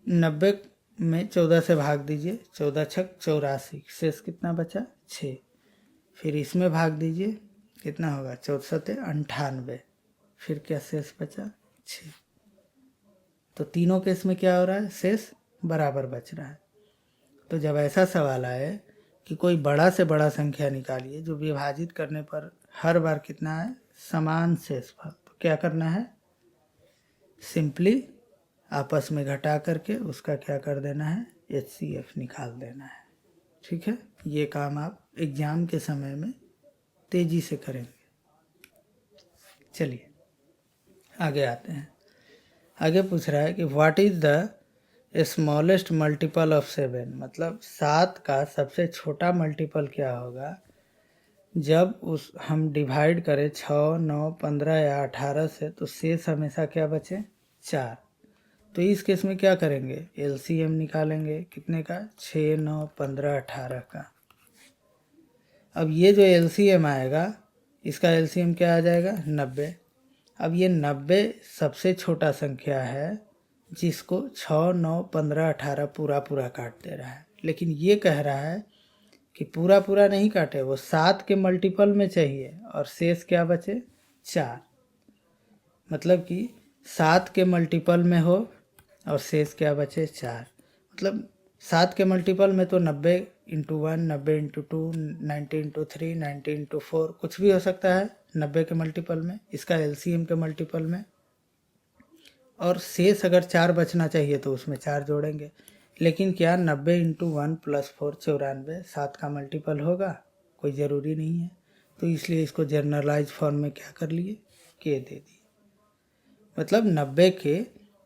90 में 14 से भाग दीजिए, 14 छक 84, शेष कितना बचा 6। फिर इसमें भाग दीजिए, कितना होगा 64 98, फिर क्या शेष बचा 6। तो तीनों केस में क्या हो रहा है, शेष बराबर बच रहा है। तो जब ऐसा सवाल आए कि कोई बड़ा से बड़ा संख्या निकालिए जो विभाजित करने पर हर बार कितना है, समान शेष भाग, तो क्या करना है, सिंपली आपस में घटा करके उसका क्या कर देना है, HCF निकाल देना है। ठीक है, ये काम आप एग्जाम के समय में तेजी से करेंगे। चलिए आगे आते हैं। आगे पूछ रहा है कि what is the smallest multiple of 7, मतलब 7 का सबसे छोटा मल्टीपल क्या होगा जब उस हम डिवाइड करें 6, 9, 15 या 18 से, तो शेष हमेशा क्या बचे 4। तो इस केस में क्या करेंगे, LCM निकालेंगे, कितने का, 6, 9, 15, 18 का। अब ये जो LCM आएगा इसका LCM क्या आ जाएगा 90। अब ये 90 सबसे छोटा संख्या है जिसको 6, 9, 15, 18 पूरा पूरा काट दे रहा है, लेकिन ये कह रहा है कि पूरा पूरा नहीं काटे, वो 7 के मल्टीपल में चाहिए और शेष क्या बचे 4। मतलब कि 7 के मल्टीपल में हो और शेष क्या बचे 4। मतलब 7 के मल्टीपल में तो 90 इंटू 1, 90 इंटू 2, 90 इंटू 3, 90 इंटू 4 कुछ भी हो सकता है 90 के मल्टीपल में, इसका LCM के मल्टीपल में। और शेष अगर 4 बचना चाहिए तो उसमें 4 जोड़ेंगे। लेकिन क्या 90 इंटू 1 प्लस 4 94 7 का मल्टीपल होगा, कोई ज़रूरी नहीं है। तो इसलिए इसको जनरलाइज फॉर्म में क्या कर लिए, के दे दिए। मतलब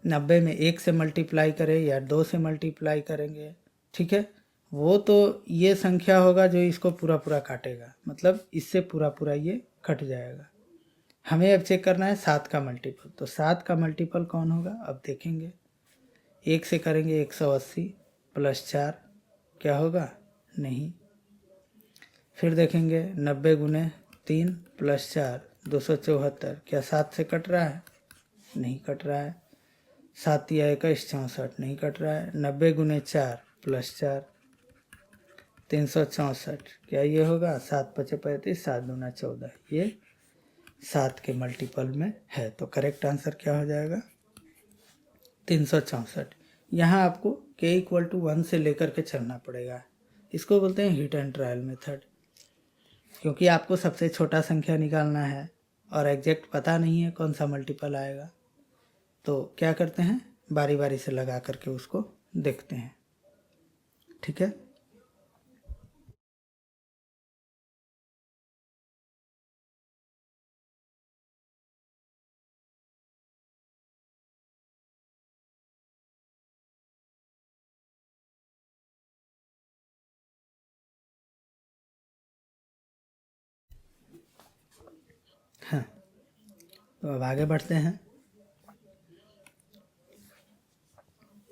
90 में 1 से मल्टीप्लाई करें या 2 से मल्टीप्लाई करेंगे, ठीक है, वो तो ये संख्या होगा जो इसको पूरा पूरा काटेगा, मतलब इससे पूरा पूरा ये कट जाएगा। हमें अब चेक करना है 7 का मल्टीपल। तो 7 का मल्टीपल कौन होगा, अब देखेंगे। 1 से करेंगे 180 प्लस 4 क्या होगा, नहीं। फिर देखेंगे 90 गुने 3 प्लस 4 274, क्या 7 से कट रहा है, नहीं कट रहा है। 7 या 21 64, नहीं कट रहा है। 90 गुने 4 प्लस 4 364, क्या ये होगा, 7 5 35, 7 दूना 14, ये 7 के मल्टीपल में है। तो करेक्ट आंसर क्या हो जाएगा 364। यहाँ आपको k = 1 से लेकर के चलना पड़ेगा। इसको बोलते हैं हिट एंड ट्रायल मेथड, क्योंकि आपको सबसे छोटा संख्या निकालना है और एग्जैक्ट पता नहीं है कौन सा मल्टीपल आएगा। तो क्या करते हैं, बारी बारी से लगा करके उसको देखते हैं। ठीक है, हाँ तो अब आगे बढ़ते हैं।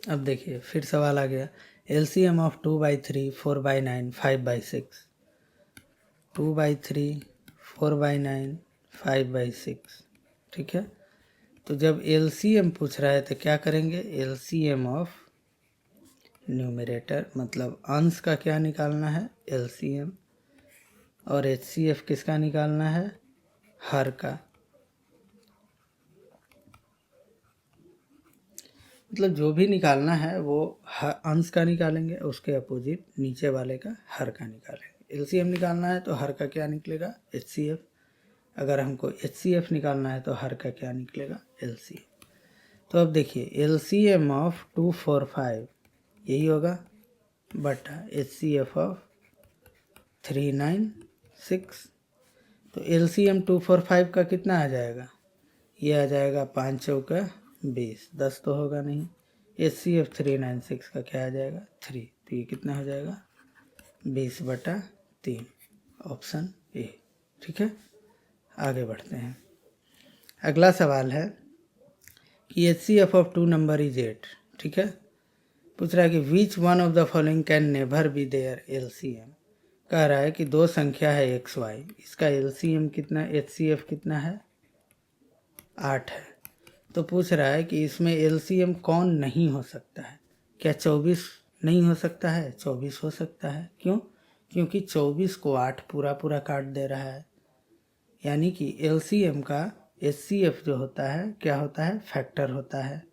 अब देखिए फिर सवाल आ गया, LCM ऑफ 2/3, 4/9, 5/6। 2/3, 4/9, 5/6, ठीक है। तो जब LCM पूछ रहा है तो क्या करेंगे, LCM ऑफ न्यूमरेटर मतलब अंश का क्या निकालना है, एलसीएम, और एचसीएफ किसका निकालना है, हर का। मतलब जो भी निकालना है वो अंश का निकालेंगे, उसके अपोजिट नीचे वाले का हर का निकालेंगे। एलसीएम निकालना है तो हर का क्या निकलेगा, एचसीएफ। अगर हमको एचसीएफ निकालना है तो हर का क्या निकलेगा, एलसीएम। तो अब देखिए एलसीएम ऑफ 245 यही होगा बटा एचसीएफ ऑफ 396। तो एलसीएम 245 का कितना आ जाएगा, ये आ जाएगा 5 चौका 20, 10 तो होगा नहीं। एचसीएफ 396 का क्या आ जाएगा, 3, तो ये कितना हो जाएगा 20/3, ऑप्शन ए। ठीक है, आगे बढ़ते हैं। अगला सवाल है कि एचसीएफ ऑफ 2 नंबर इज 8। ठीक है, पूछ रहा है कि which one of the following can never be there LCM. कह रहा है कि दो संख्या है एक्स वाई, इसका एलसीएम कितना, एचसीएफ कितना है, 8 है। तो पूछ रहा है कि इसमें एलसीएम कौन नहीं हो सकता है। क्या 24 नहीं हो सकता है, 24 हो सकता है। क्यों, क्योंकि 24 को 8 पूरा पूरा काट दे रहा है, यानी कि एलसीएम का एचसीएफ जो होता है क्या होता है, फैक्टर होता है।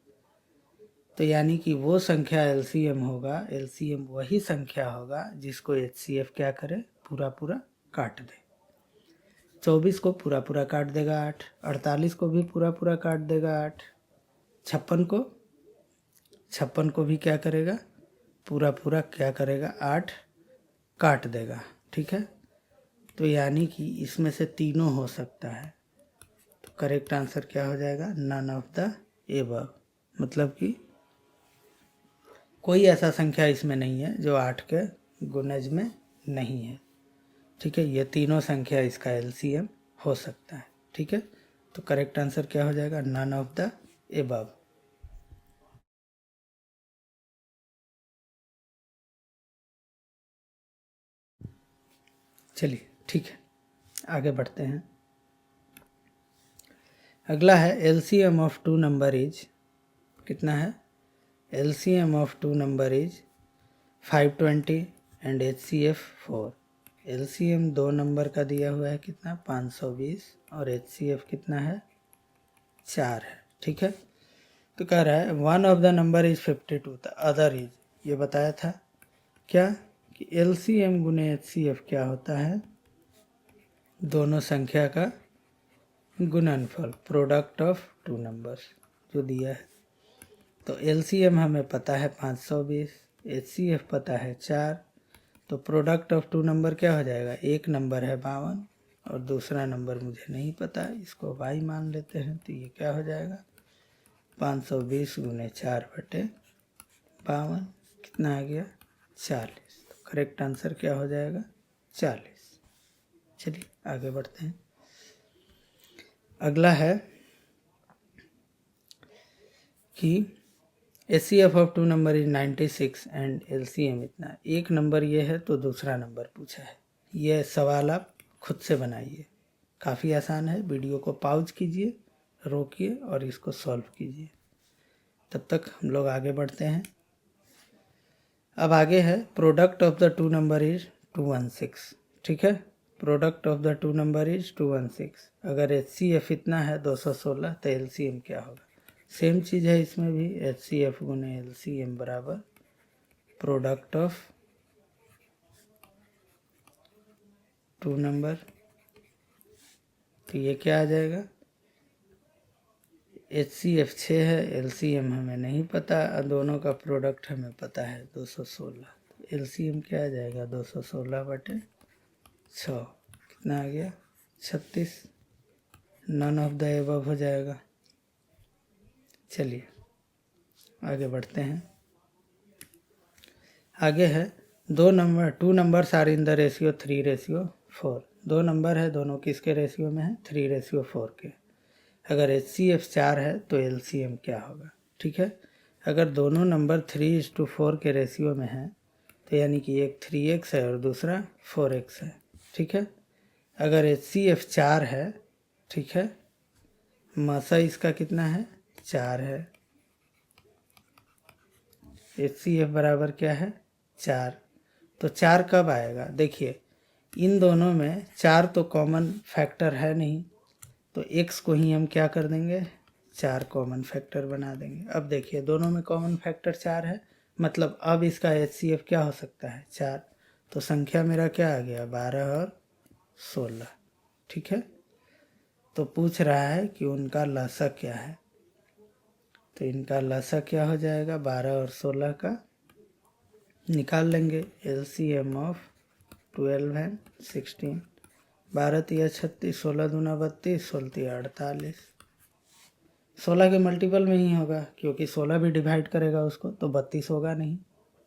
तो यानी कि वो संख्या एलसीएम होगा, एलसीएम वही संख्या होगा जिसको एचसीएफ क्या करे, पूरा पूरा काट दे। 24 को पूरा पूरा काट देगा 8, 48 को भी पूरा पूरा काट देगा 8, 56 को भी क्या करेगा, पूरा पूरा क्या करेगा, 8 काट देगा। ठीक है, तो यानी कि इसमें से तीनों हो सकता है। तो करेक्ट आंसर क्या हो जाएगा, नन ऑफ द एबव, मतलब कि कोई ऐसा संख्या इसमें नहीं है जो 8 के गुणज में नहीं है। ठीक है, ये तीनों संख्या इसका एलसीएम हो सकता है। ठीक है, तो करेक्ट आंसर क्या हो जाएगा, नन ऑफ द एबव। चलिए ठीक है, आगे बढ़ते हैं। अगला है एलसीएम ऑफ 2 नंबर इज, कितना है, LCM of 2 number is 520 and HCF 4। LCM 2 number का दिया हुआ है कितना, 520, और एचसीएफ कितना है, 4 है। ठीक है, तो कह रहा है one of the number is 52, the other is, ये बताया था क्या कि एलसीएम गुने एचसीएफ क्या होता है, दोनों संख्या का गुणनफल, प्रोडक्ट ऑफ 2 नंबर्स जो दिया है। तो एलसीएम हमें पता है 520, एचसीएफ पता है 4, तो प्रोडक्ट ऑफ 2 नंबर क्या हो जाएगा, एक नंबर है 52 और दूसरा नंबर मुझे नहीं पता, इसको वाई मान लेते हैं। तो ये क्या हो जाएगा, 520 गुने 4/52, कितना आ गया, 40। तो करेक्ट आंसर क्या हो जाएगा, 40। चलिए आगे बढ़ते हैं। अगला है कि HCF of 2 number is 96 and LCM इतना, एक नंबर ये है तो दूसरा नंबर पूछा है। ये सवाल आप खुद से बनाइए, काफ़ी आसान है। वीडियो को पॉज कीजिए, रोकिए और इसको सॉल्व कीजिए। तब तक हम लोग आगे बढ़ते हैं। अब आगे है product of the 2 number is 216। ठीक है, product of the 2 number is 216। अगर एचसीएफ इतना है 216, तो एलसीएम क्या होगा, सेम चीज़ है इसमें भी, एचसीएफ गुने एलसीएम बराबर प्रोडक्ट ऑफ 2 नंबर। तो ये क्या आ जाएगा, एचसीएफ 6 है, एलसीएम हमें नहीं पता, दोनों का प्रोडक्ट हमें पता है 216। तो एलसीएम क्या आ जाएगा, 216/6, कितना आ गया, 36। नन ऑफ द एबव हो जाएगा। चलिए आगे बढ़ते हैं। आगे है 2 numbers are in the ratio 3:4। 2 नंबर है, दोनों किसके रेशियो में है, 3:4 के। अगर एचसीएफ 4 है तो एलसीएम क्या होगा। ठीक है, अगर दोनों नंबर 3:4 के रेशियो में है तो यानी कि एक 3x है और दूसरा 4x है। ठीक है, अगर एचसीएफ 4 है, ठीक है, मासा इसका कितना है, 4 है, HCF बराबर क्या है 4। तो 4 कब आएगा, देखिए इन दोनों में 4 तो कॉमन फैक्टर है नहीं, तो x को ही हम क्या कर देंगे 4 कॉमन फैक्टर बना देंगे। अब देखिए दोनों में कॉमन फैक्टर 4 है, मतलब अब इसका HCF क्या हो सकता है 4। तो संख्या मेरा क्या आ गया 12 और 16। ठीक है, तो पूछ रहा है कि उनका लसा क्या है, तो इनका लसा क्या हो जाएगा 12 और 16 का निकाल लेंगे। LCM ऑफ 12 एंड 16, 12 तिया 36, 16 दूना 32, 16 तिया 48। 16 के मल्टीपल में ही होगा क्योंकि 16 भी डिवाइड करेगा उसको, तो 32 होगा नहीं,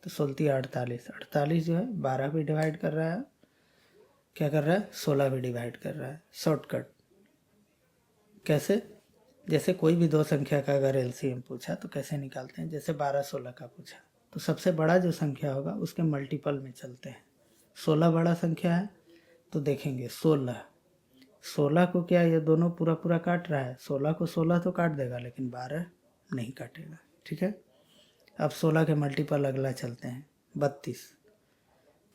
तो 16 तिया 48। 48 जो है 12 भी डिवाइड कर रहा है, क्या कर रहा है 16 भी डिवाइड कर रहा है। शॉर्टकट कैसे, जैसे कोई भी दो संख्या का अगर LCM पूछा तो कैसे निकालते हैं, जैसे 12-16 का पूछा तो सबसे बड़ा जो संख्या होगा उसके मल्टीपल में चलते हैं। 16 बड़ा संख्या है तो देखेंगे 16 को क्या ये दोनों पूरा पूरा काट रहा है, 16 को 16 तो काट देगा लेकिन 12 नहीं काटेगा। ठीक है, अब 16 के मल्टीपल अगला चलते हैं 32,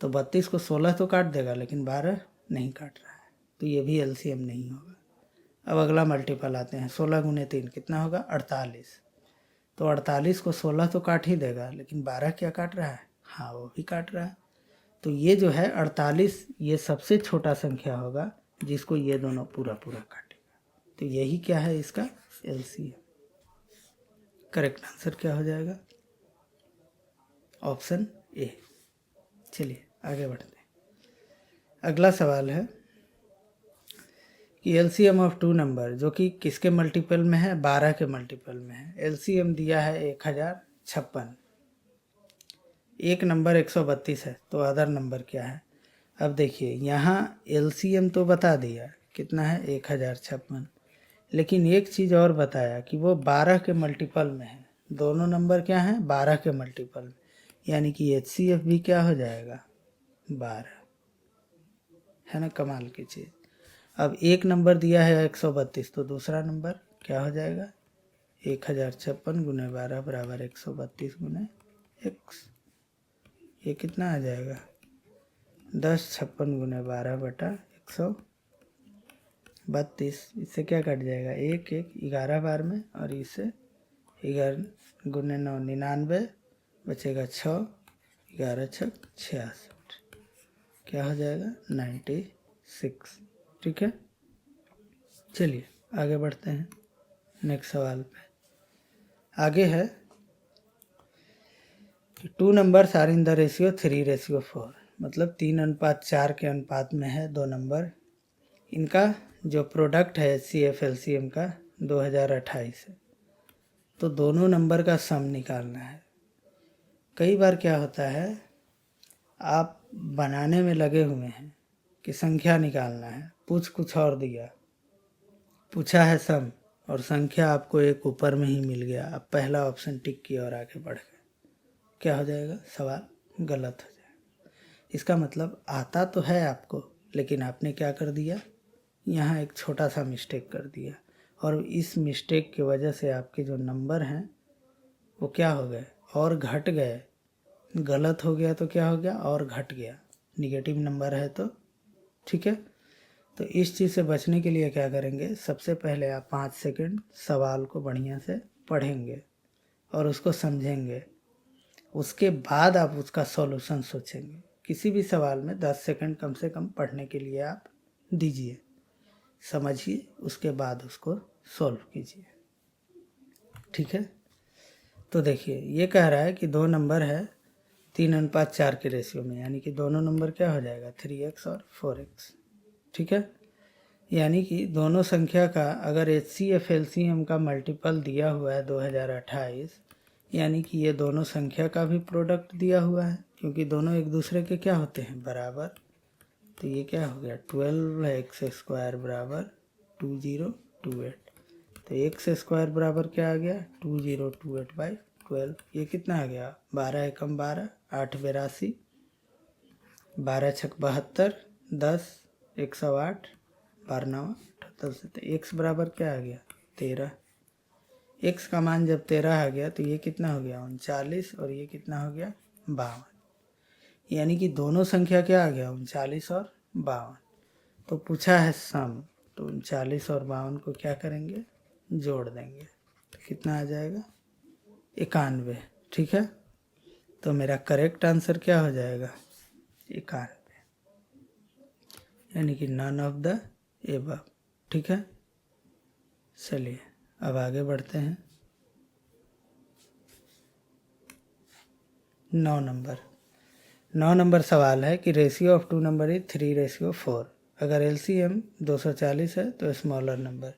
तो 32 को 16 तो काट देगा लेकिन 12 नहीं काट रहा है, तो ये भी LCM नहीं होगा। अब अगला मल्टीपल आते हैं 16 गुने 3 कितना होगा 48, तो 48 को 16 तो काट ही देगा लेकिन 12 क्या काट रहा है, हाँ वो भी काट रहा है। तो ये जो है 48 ये सबसे छोटा संख्या होगा जिसको ये दोनों पूरा पूरा काटेगा, तो यही क्या है इसका LCM। करेक्ट आंसर क्या हो जाएगा ऑप्शन ए। चलिए आगे बढ़ते हैं। अगला सवाल है कि LCM ऑफ 2 नंबर जो कि किसके मल्टीपल में है 12 के मल्टीपल में है। LCM दिया है 1056, एक नंबर 132 है, तो अदर नंबर क्या है। अब देखिए यहाँ LCM तो बता दिया कितना है 1056, लेकिन एक चीज़ और बताया कि वो 12 के मल्टीपल में है। दोनों नंबर क्या हैं 12 के मल्टीपल में, यानी कि HCF भी क्या हो जाएगा 12, है ना, कमाल की चीज़। अब एक नंबर दिया है 132, तो दूसरा नंबर क्या हो जाएगा 1056 गुने 12 बराबर 132 गुने x। ये कितना आ जाएगा 1056 गुने 12 बटा 132। इससे क्या कट जाएगा 1 1 11 बार में, और इससे 11 गुने 9 99, बचेगा 6, 11 6 66, क्या हो जाएगा 96। ठीक है, चलिए आगे बढ़ते हैं नेक्स्ट सवाल पे। आगे है कि 2 numbers are in the ratio 3:4, मतलब 3:4 के अनुपात में है दो नंबर। इनका जो प्रोडक्ट है HCF LCM का 2028 है, तो दोनों नंबर का सम निकालना है। कई बार क्या होता है आप बनाने में लगे हुए हैं कि संख्या निकालना है, पूछ कुछ और दिया, पूछा है सम और संख्या आपको एक ऊपर में ही मिल गया, अब पहला ऑप्शन टिक किया और आगे बढ़ गए, क्या हो जाएगा सवाल गलत हो जाएगा। इसका मतलब आता तो है आपको, लेकिन आपने क्या कर दिया यहाँ एक छोटा सा मिस्टेक कर दिया, और इस मिस्टेक की वजह से आपके जो नंबर हैं वो क्या हो गए और घट गए। गलत हो गया तो क्या हो गया और घट गया, निगेटिव नंबर है तो। ठीक है, तो इस चीज़ से बचने के लिए क्या करेंगे, सबसे पहले आप 5 सेकंड सवाल को बढ़िया से पढ़ेंगे और उसको समझेंगे, उसके बाद आप उसका सॉल्यूशन सोचेंगे। किसी भी सवाल में 10 सेकंड कम से कम पढ़ने के लिए आप दीजिए, समझिए, उसके बाद उसको सॉल्व कीजिए। ठीक है, तो देखिए ये कह रहा है कि दो नंबर है 3:4 के रेशियो में, यानी कि दोनों नंबर क्या हो जाएगा 3x और 4x। ठीक है, यानी कि दोनों संख्या का अगर HCF LCM का मल्टीपल दिया हुआ है 2028, यानी कि ये दोनों संख्या का भी प्रोडक्ट दिया हुआ है, क्योंकि दोनों एक दूसरे के क्या होते हैं बराबर। तो ये क्या हो गया 12x² बराबर 2028, तो x स्क्वायर बराबर क्या आ गया 2028/12। ये कितना आ गया 12 एकम 12, 8 82, 12 छक 72, 10 108, 12 9 78, x बराबर क्या आ गया 13। x का मान जब 13 आ गया तो ये कितना हो गया 39 और ये कितना हो गया 52, यानी कि दोनों संख्या क्या आ गया 39 और 52। तो पूछा है सम, तो 39 और 52 को क्या करेंगे जोड़ देंगे, तो कितना आ जाएगा 91। ठीक है, तो मेरा करेक्ट आंसर क्या हो जाएगा 91, यानी कि नन ऑफ द एबव। ठीक है, चलिए अब आगे बढ़ते हैं। 9 नंबर सवाल है कि ratio of two number is 3:4। अगर एलसीएम 240 है तो स्मॉलर नंबर,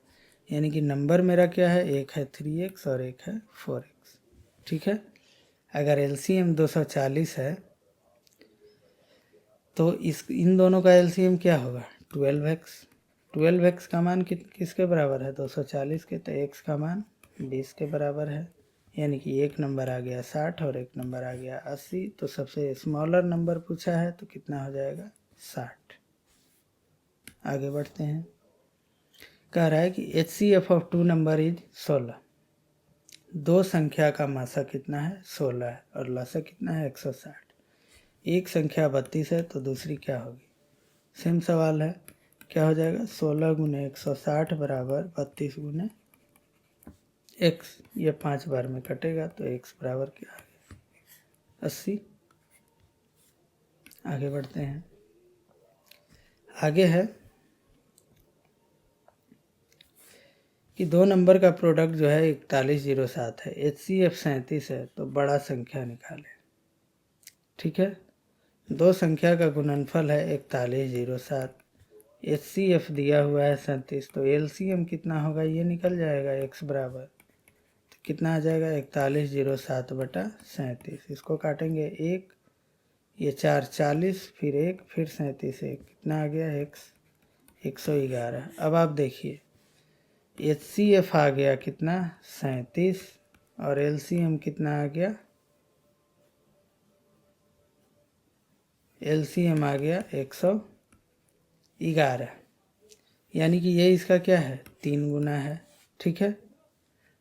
यानी कि नंबर मेरा क्या है, एक है 3x और एक है 4x। ठीक है, अगर एलसीएम 240 है तो इन दोनों का एलसीएम क्या होगा 12x। 12x का मान किसके बराबर है 240 के, तो x का मान 20 के बराबर है, यानी कि एक नंबर आ गया 60 और एक नंबर आ गया 80। तो सबसे स्मॉलर नंबर पूछा है तो कितना हो जाएगा 60। आगे बढ़ते हैं। कह रहा है कि HCF of two number is 16। दो संख्या का मासा कितना है 16 है और लसा कितना है 160। एक संख्या 32 है तो दूसरी क्या होगी, सेम सवाल है, क्या हो जाएगा 16 गुने 160 बराबर 32 गुने x। ये 5 बार में कटेगा तो x बराबर क्या आ गया 80। आगे बढ़ते हैं। आगे है कि दो नंबर का प्रोडक्ट जो है 4107 है, HCF 37 है, तो बड़ा संख्या निकालें। ठीक है, दो संख्या का गुणनफल है 4107, HCF दिया हुआ है 37, तो LCM कितना होगा ये निकल जाएगा x बराबर, तो कितना आ जाएगा 4107 बटा 37। इसको काटेंगे एक, ये 4 40, फिर एक, फिर 37 एक, कितना आ गया x 111। अब आप देखिए HCF आ गया कितना 37 और LCM कितना आ गया, LCM आ गया 111, यानी कि ये इसका क्या है 3 गुना है। ठीक है,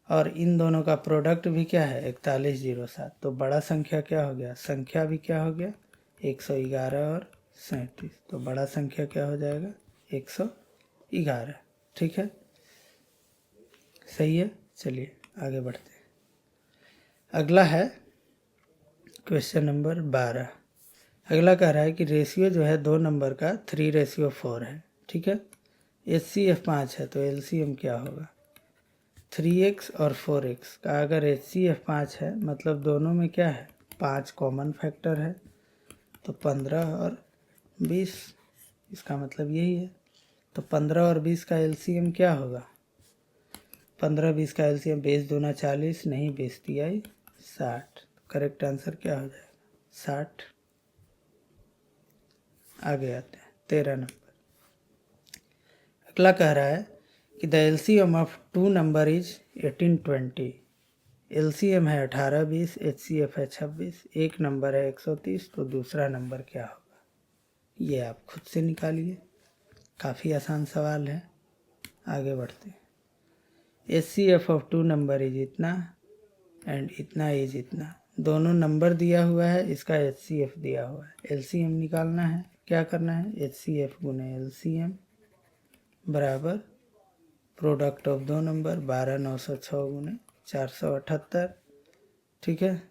और इन दोनों का प्रोडक्ट भी क्या है 4107, तो बड़ा संख्या क्या हो गया, संख्या भी क्या हो गया 111 और 37, तो बड़ा संख्या क्या हो जाएगा 111। ठीक है, सही है। चलिए आगे बढ़ते हैं। अगला है क्वेश्चन नंबर 12। अगला कह रहा है कि रेशियो जो है दो नंबर का 3:4 है। ठीक है, HCF 5 है तो LCM क्या होगा 3x और 4x का। अगर HCF 5 है मतलब दोनों में क्या है 5 कॉमन फैक्टर है, तो 15 और 20, इसका मतलब यही है। तो 15 और 20 का LCM क्या होगा, 15-20 का LCM 20 दूना 40, नहीं 20 तिहाई 60। करेक्ट आंसर क्या हो जाएगा 60। आगे आते हैं 13 नंबर। अगला कह रहा है कि the LCM of two number is 1820। LCM है 18-20, HCF है 26, एक नंबर है 130, तो दूसरा नंबर क्या होगा ये आप खुद से निकालिए, काफ़ी आसान सवाल है। आगे बढ़ते हैं। HCF of two number is इतना एंड इतना इज इतना, दोनों नंबर दिया हुआ है, इसका HCF दिया हुआ है, LCM निकालना है। क्या करना है HCF गुने LCM बराबर प्रोडक्ट ऑफ दो नंबर 12906 गुने 478। ठीक है,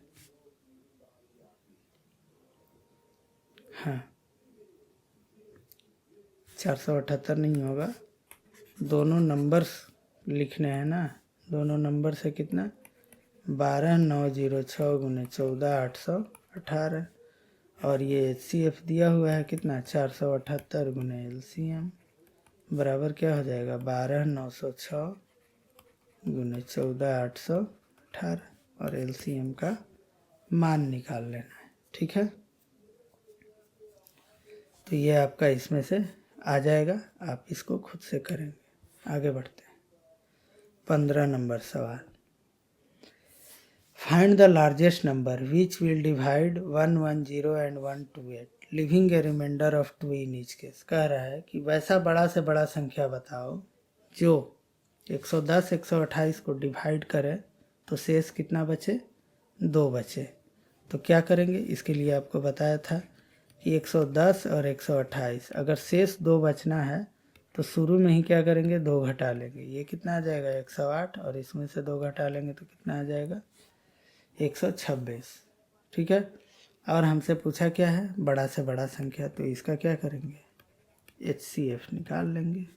हाँ 478 नहीं होगा, दोनों नंबर्स लिखने हैं ना, दोनों नंबर से कितना 12906 गुने 14818, और ये HCF दिया हुआ है कितना 478 गुने LCM बराबर क्या हो जाएगा 12906 गुने 14818, और LCM का मान निकाल लेना है। ठीक है, तो ये आपका इसमें से आ जाएगा, आप इसको खुद से करेंगे। आगे बढ़ते हैं 15 नंबर सवाल। Find the largest number which will divide 110 and 128 leaving a remainder of 2 in each case. कह रहा है कि वैसा बड़ा से बड़ा संख्या बताओ जो 110 128 को डिवाइड करें तो शेष कितना बचे, 2 बचे। तो क्या करेंगे, इसके लिए आपको बताया था कि 110 और 128, अगर शेष 2 बचना है तो शुरू में ही क्या करेंगे, 2 घटा लेंगे। ये कितना आ जाएगा, 108, और इसमें से 2 घटा लेंगे तो कितना आ जाएगा, 126। ठीक है। और हमसे पूछा क्या है, बड़ा से बड़ा संख्या, तो इसका क्या करेंगे, HCF निकाल लेंगे।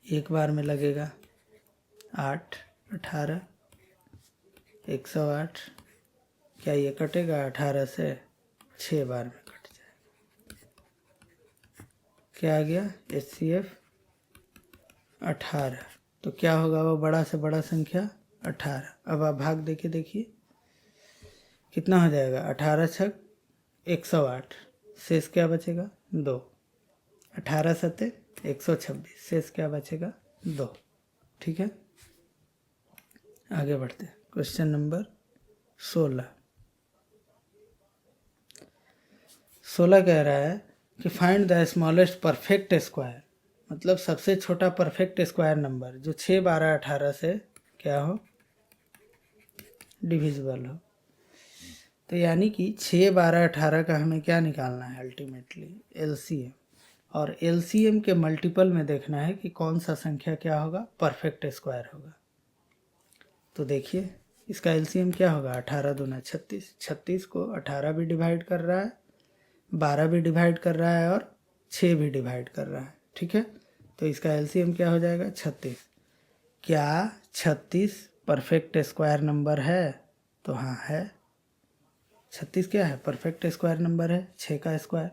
एक बार में लगेगा 8, 18, 108। क्या ये कटेगा 18 से, 6 बार में कट जाएगा। क्या आ गया, HCF 18। तो क्या होगा वो बड़ा से बड़ा संख्या, 18। अब आप भाग देके देखिए कितना हो जाएगा, 18 छक 108, शेष क्या बचेगा, 2। 18 सत्ते 126, शेष क्या बचेगा, 2। ठीक है, आगे बढ़ते हैं। क्वेश्चन नंबर 16 कह रहा है कि find the smallest perfect square, मतलब सबसे छोटा परफेक्ट स्क्वायर नंबर जो 6, 12, 18 से क्या हो, डिविजिबल हो। तो यानी कि 6, 12, 18 का हमें क्या निकालना है, अल्टीमेटली LCM, और LCM के मल्टीपल में देखना है कि कौन सा संख्या क्या होगा, परफेक्ट स्क्वायर होगा। तो देखिए इसका LCM क्या होगा, 18 दूना 36, 36 को 18 भी डिवाइड कर रहा है, 12 भी डिवाइड कर रहा है और 6 भी डिवाइड कर रहा है। ठीक है, तो इसका LCM क्या हो जाएगा, 36। क्या 36 परफेक्ट स्क्वायर नंबर है, तो हाँ है। 36 क्या है, परफेक्ट स्क्वायर नंबर है, 6 का स्क्वायर।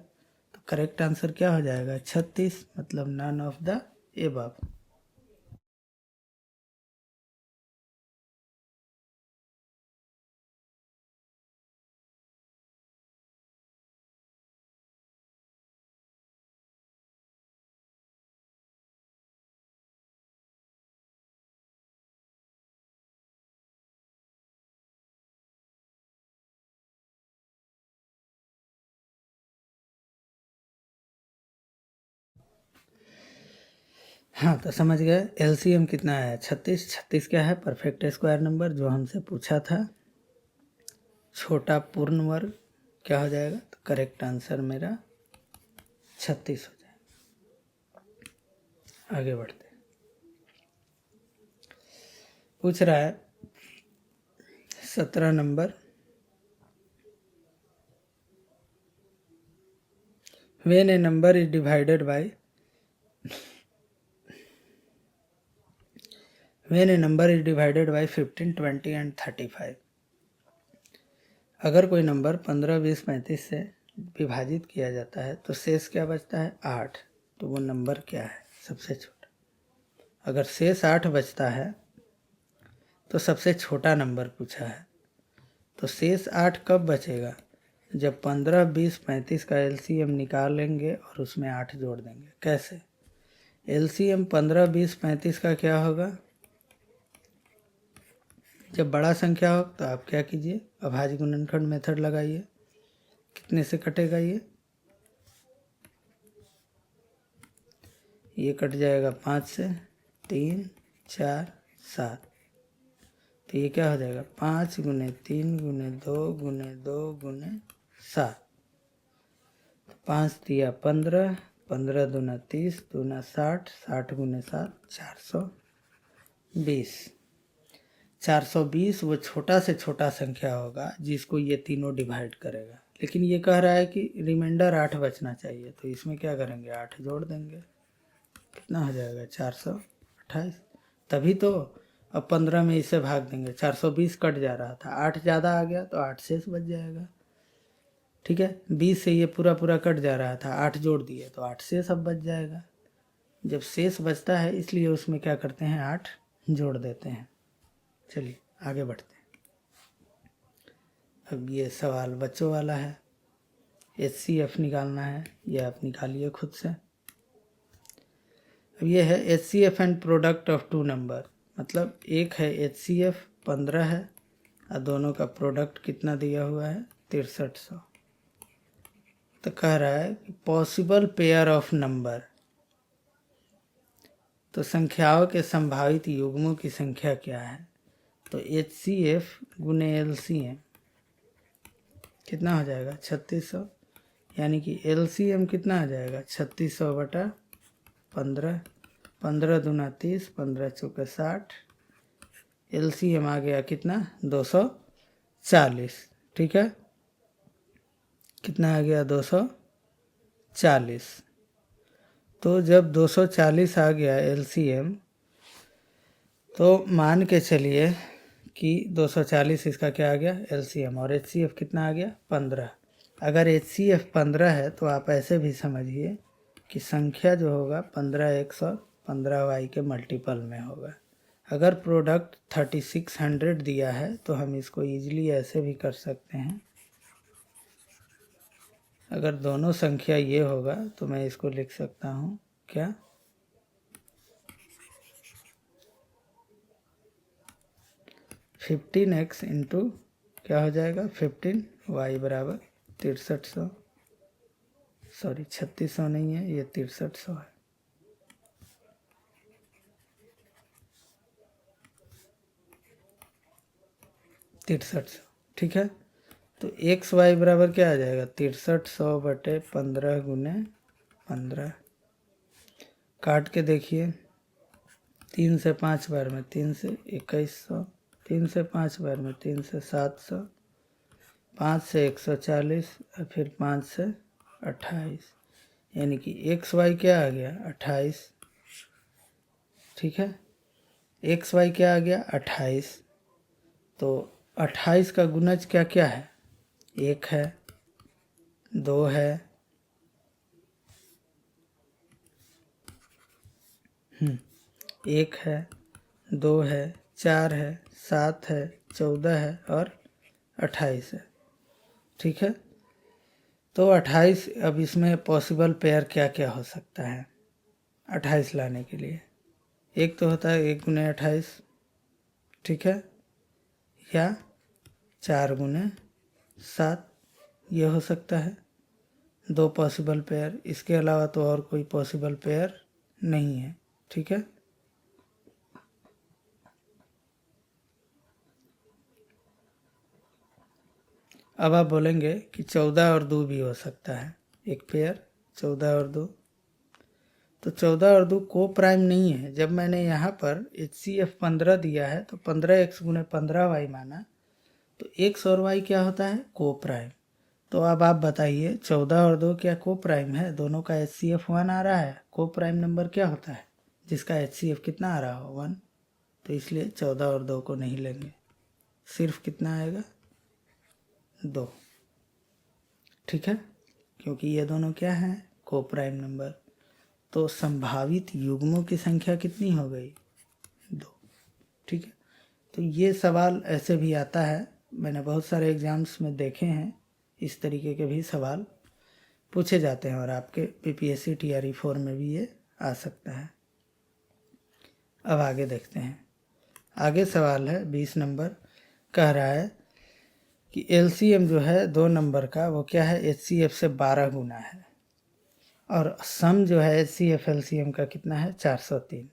तो करेक्ट आंसर क्या हो जाएगा, 36, मतलब नन ऑफ द एबव। हाँ तो समझ गए, LCM कितना है, 36। 36 क्या है, परफेक्ट स्क्वायर नंबर जो हमसे पूछा था। छोटा पूर्ण वर्ग क्या हो जाएगा, तो करेक्ट आंसर मेरा 36 हो जाएगा। आगे बढ़ते हैं। पूछ रहा है 17 number, when a number is divided by 15, 20 and 35, अगर कोई नंबर 15, 20, 35 से विभाजित किया जाता है तो शेष क्या बचता है, 8। तो वो नंबर क्या है, सबसे छोटा। अगर शेष 8 बचता है तो सबसे छोटा नंबर पूछा है। तो शेष 8 कब बचेगा, जब 15, 20, 35 का LCM निकालेंगे और उसमें 8 जोड़ देंगे। कैसे, LCM 15, 20, 35 का क्या होगा, जब बड़ा संख्या हो तो आप क्या कीजिए, अभाज्य गुणनखंड मेथड लगाइए। कितने से कटेगा, ये कट जाएगा 5 से, 3, 4, 7। तो ये क्या हो जाएगा, 5 गुने 3 गुने 2 गुने 2 गुने 7। 5 दिया 15, 15 दूना 30, दूना 60, 60 गुने 7, 420। 420 वो छोटा से छोटा संख्या होगा जिसको ये तीनों डिवाइड करेगा। लेकिन ये कह रहा है कि रिमाइंडर 8 बचना चाहिए, तो इसमें क्या करेंगे, 8 जोड़ देंगे। कितना हो जाएगा, 428। तभी तो अब 15 में इसे भाग देंगे, 420 कट जा रहा था, 8 ज़्यादा आ गया तो 8 शेष बच जाएगा। ठीक है, 20 से ये पूरा पूरा कट जा रहा था, 8 जोड़ दिए तो 8 शेष अब बच जाएगा। जब शेष बचता है इसलिए उसमें क्या करते हैं, 8 जोड़ देते हैं। चलिए आगे बढ़ते हैं। अब ये सवाल बच्चों वाला है, HCF निकालना है, ये आप निकालिए खुद से। अब ये है HCF and product of 2 number, मतलब एक है HCF 15 है और दोनों का प्रोडक्ट कितना दिया हुआ है, 6300। तो कह रहा है कि पॉसिबल पेयर ऑफ नंबर, तो संख्याओं के संभावित युग्मों की संख्या क्या है? तो HCF गुने LCM कितना हो जाएगा? 3600, यानी कि LCM कितना आ जाएगा? 3600 बटा 15, 15 दूना 30, 15 चौके 60, LCM आ गया कितना? 240। ठीक है, कितना आ गया? 240। तो जब 240 आ गया LCM, तो मान के चलिए कि 240 इसका क्या आ गया? LCM, और HCF कितना आ गया? 15। अगर HCF 15 है तो आप ऐसे भी समझिए कि संख्या जो होगा 15 x और 15y के मल्टीपल में होगा। अगर प्रोडक्ट 3600 दिया है तो हम इसको ईजिली ऐसे भी कर सकते हैं। अगर दोनों संख्या ये होगा तो मैं इसको लिख सकता हूँ क्या? 15x इंटू क्या हो जाएगा? 15y बराबर 6300, सॉरी 3600 नहीं है, ये 6300 है। ठीक है, तो एक्स वाई बराबर क्या आ जाएगा? 6300 बटे 15 गुने 15। काट के देखिए, 3 से 5 बार में 3 से 2100, 3 से 5 बार में 3 से 700, 5 से 140 और फिर 5 से 28, यानी कि एक्स वाई क्या आ गया? 28। ठीक है, एक्स वाई क्या आ गया? 28। तो 28 का गुणज क्या क्या है? 1 है, 2 है, 1 है, 2 है, 4 है, 7 है, 14 है और 28 है। ठीक है, तो 28, अब इसमें पॉसिबल पेयर क्या क्या हो सकता है 28 लाने के लिए? एक तो होता है 1 गुने 28, ठीक है, या 4 गुने 7, ये हो सकता है। 2 पॉसिबल पेयर, इसके अलावा तो और कोई पॉसिबल पेयर नहीं है। ठीक है, अब आप बोलेंगे कि 14 और 2 भी हो सकता है एक पेयर, 14 और 2। तो 14 और 2 को प्राइम नहीं है। जब मैंने यहाँ पर HCF 15 दिया है तो 15x गुने 15y माना, तो x और y क्या होता है? को प्राइम। तो अब आप बताइए 14 और 2 क्या को प्राइम है? दोनों का HCF 1 आ रहा है। को प्राइम नंबर क्या होता है जिसका HCF कितना आ रहा हो? 1। तो इसलिए 14 और 2 को नहीं लेंगे, सिर्फ कितना आएगा? 2। ठीक है, क्योंकि ये दोनों क्या हैं? को प्राइम नंबर। तो संभावित युग्मों की संख्या कितनी हो गई? 2। ठीक है, तो ये सवाल ऐसे भी आता है, मैंने बहुत सारे एग्जाम्स में देखे हैं, इस तरीके के भी सवाल पूछे जाते हैं और आपके PPSC TRE 4 में भी ये आ सकता है। अब आगे देखते हैं। आगे सवाल है 20 नंबर, कह रहा है कि LCM जो है 2 नंबर का वो क्या है? HCF से 12 गुना है, और सम जो है HCF LCM का कितना है? 403।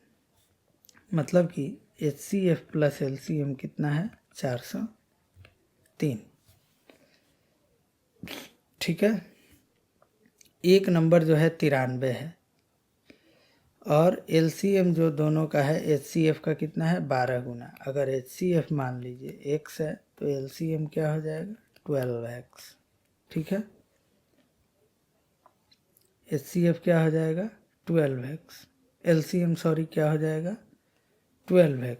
मतलब कि HCF प्लस LCM कितना है? 403। ठीक है, एक नंबर जो है 93 है, और LCM जो दोनों का है HCF का कितना है? 12 गुना। अगर HCF मान लीजिए x है तो LCM क्या हो जाएगा? 12x। ठीक है, HCF क्या हो जाएगा? 12x। LCM सॉरी क्या हो जाएगा? 12x।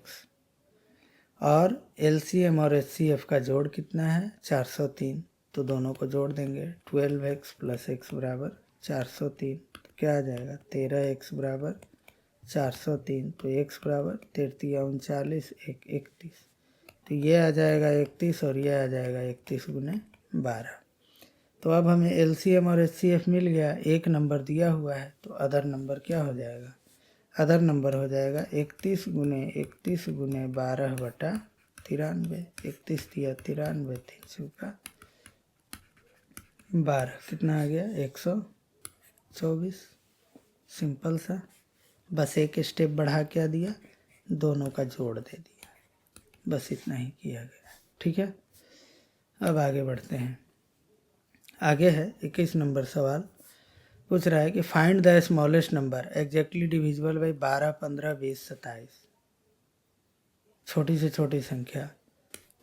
और LCM और HCF का जोड़ कितना है? 403। तो दोनों को जोड़ देंगे, 12x प्लस x बराबर 403। तो क्या आ जाएगा? 13x बराबर 403। तो x बराबर 33 1 31। तो ये आ जाएगा 31 और ये आ जाएगा 31 गुने 12। तो अब हमें LCM और HCF मिल गया। एक नंबर दिया हुआ है तो अदर नंबर क्या हो जाएगा? अदर नंबर हो जाएगा 31 गुने 12 बटा 93। 31 दिया 93, 3 का 12, कितना आ गया? 124। सिंपल सा। बस एक स्टेप बढ़ा क्या दिया, दोनों का जोड़ दे दिया, बस इतना ही किया गया। ठीक है, अब आगे बढ़ते हैं। आगे है 21 नंबर सवाल। पूछ रहा है कि find the smallest number exactly divisible by 12, 15, 20, 27। छोटी से छोटी संख्या,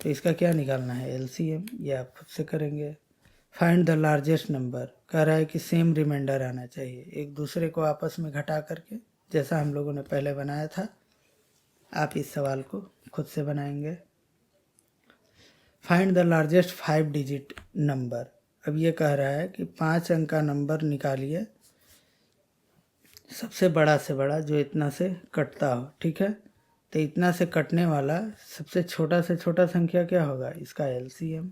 तो इसका क्या निकालना है, एलसीएम, ये आप खुद से करेंगे। फाइंड द लार्जेस्ट नंबर, कह रहा है कि सेम रिमाइंडर आना चाहिए, एक दूसरे को आपस में घटा करके, जैसा हम लोगों ने पहले बनाया था। आप इस सवाल को खुद से बनाएंगे। Find the largest 5 digit number, अब ये कह रहा है कि 5 अंक का नंबर निकालिए, सबसे बड़ा से बड़ा जो इतना से कटता हो। ठीक है, तो इतना से कटने वाला सबसे छोटा से छोटा संख्या क्या होगा, इसका एलसीएम।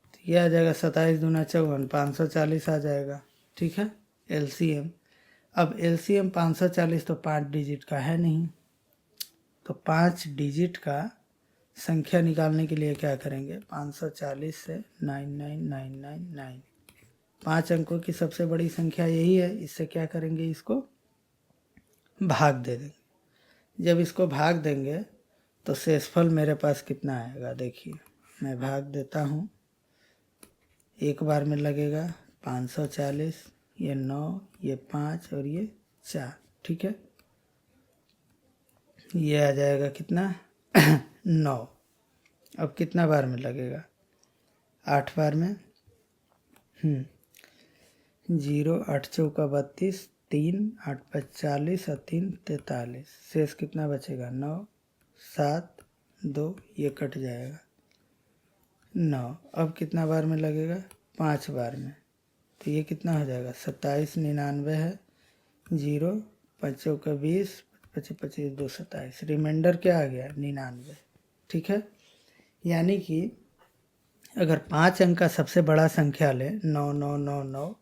तो ये आ जाएगा 27 दूना 54, 540 आ जाएगा। ठीक है, एलसीएम। अब एलसीएम 540 तो 5 डिजिट का है नहीं, तो 5 डिजिट का संख्या निकालने के लिए क्या करेंगे, 540 से 99999, 5 अंकों की सबसे बड़ी संख्या यही है, इससे क्या करेंगे, इसको भाग दे देंगे। जब इसको भाग देंगे तो शेषफल मेरे पास कितना आएगा, देखिए मैं भाग देता हूँ, एक बार में लगेगा 540, ये 9, ये 5 और ये 4। ठीक है, ये आ जाएगा कितना 9। अब कितना बार में लगेगा, 8 बार में। 0, 8 चौका 32, 3, 8 5 40 और 3 43, शेष कितना बचेगा, 9, 7, 2, ये कट जाएगा 9। अब कितना बार में लगेगा, 5 बार में, तो ये कितना हो जाएगा, 27 99 है, 0, 5 चौका 20, 25 25 2 27, रिमाइंडर क्या आ गया, 99। ठीक है, यानी कि अगर 5 अंक का सबसे बड़ा संख्या ले 9999,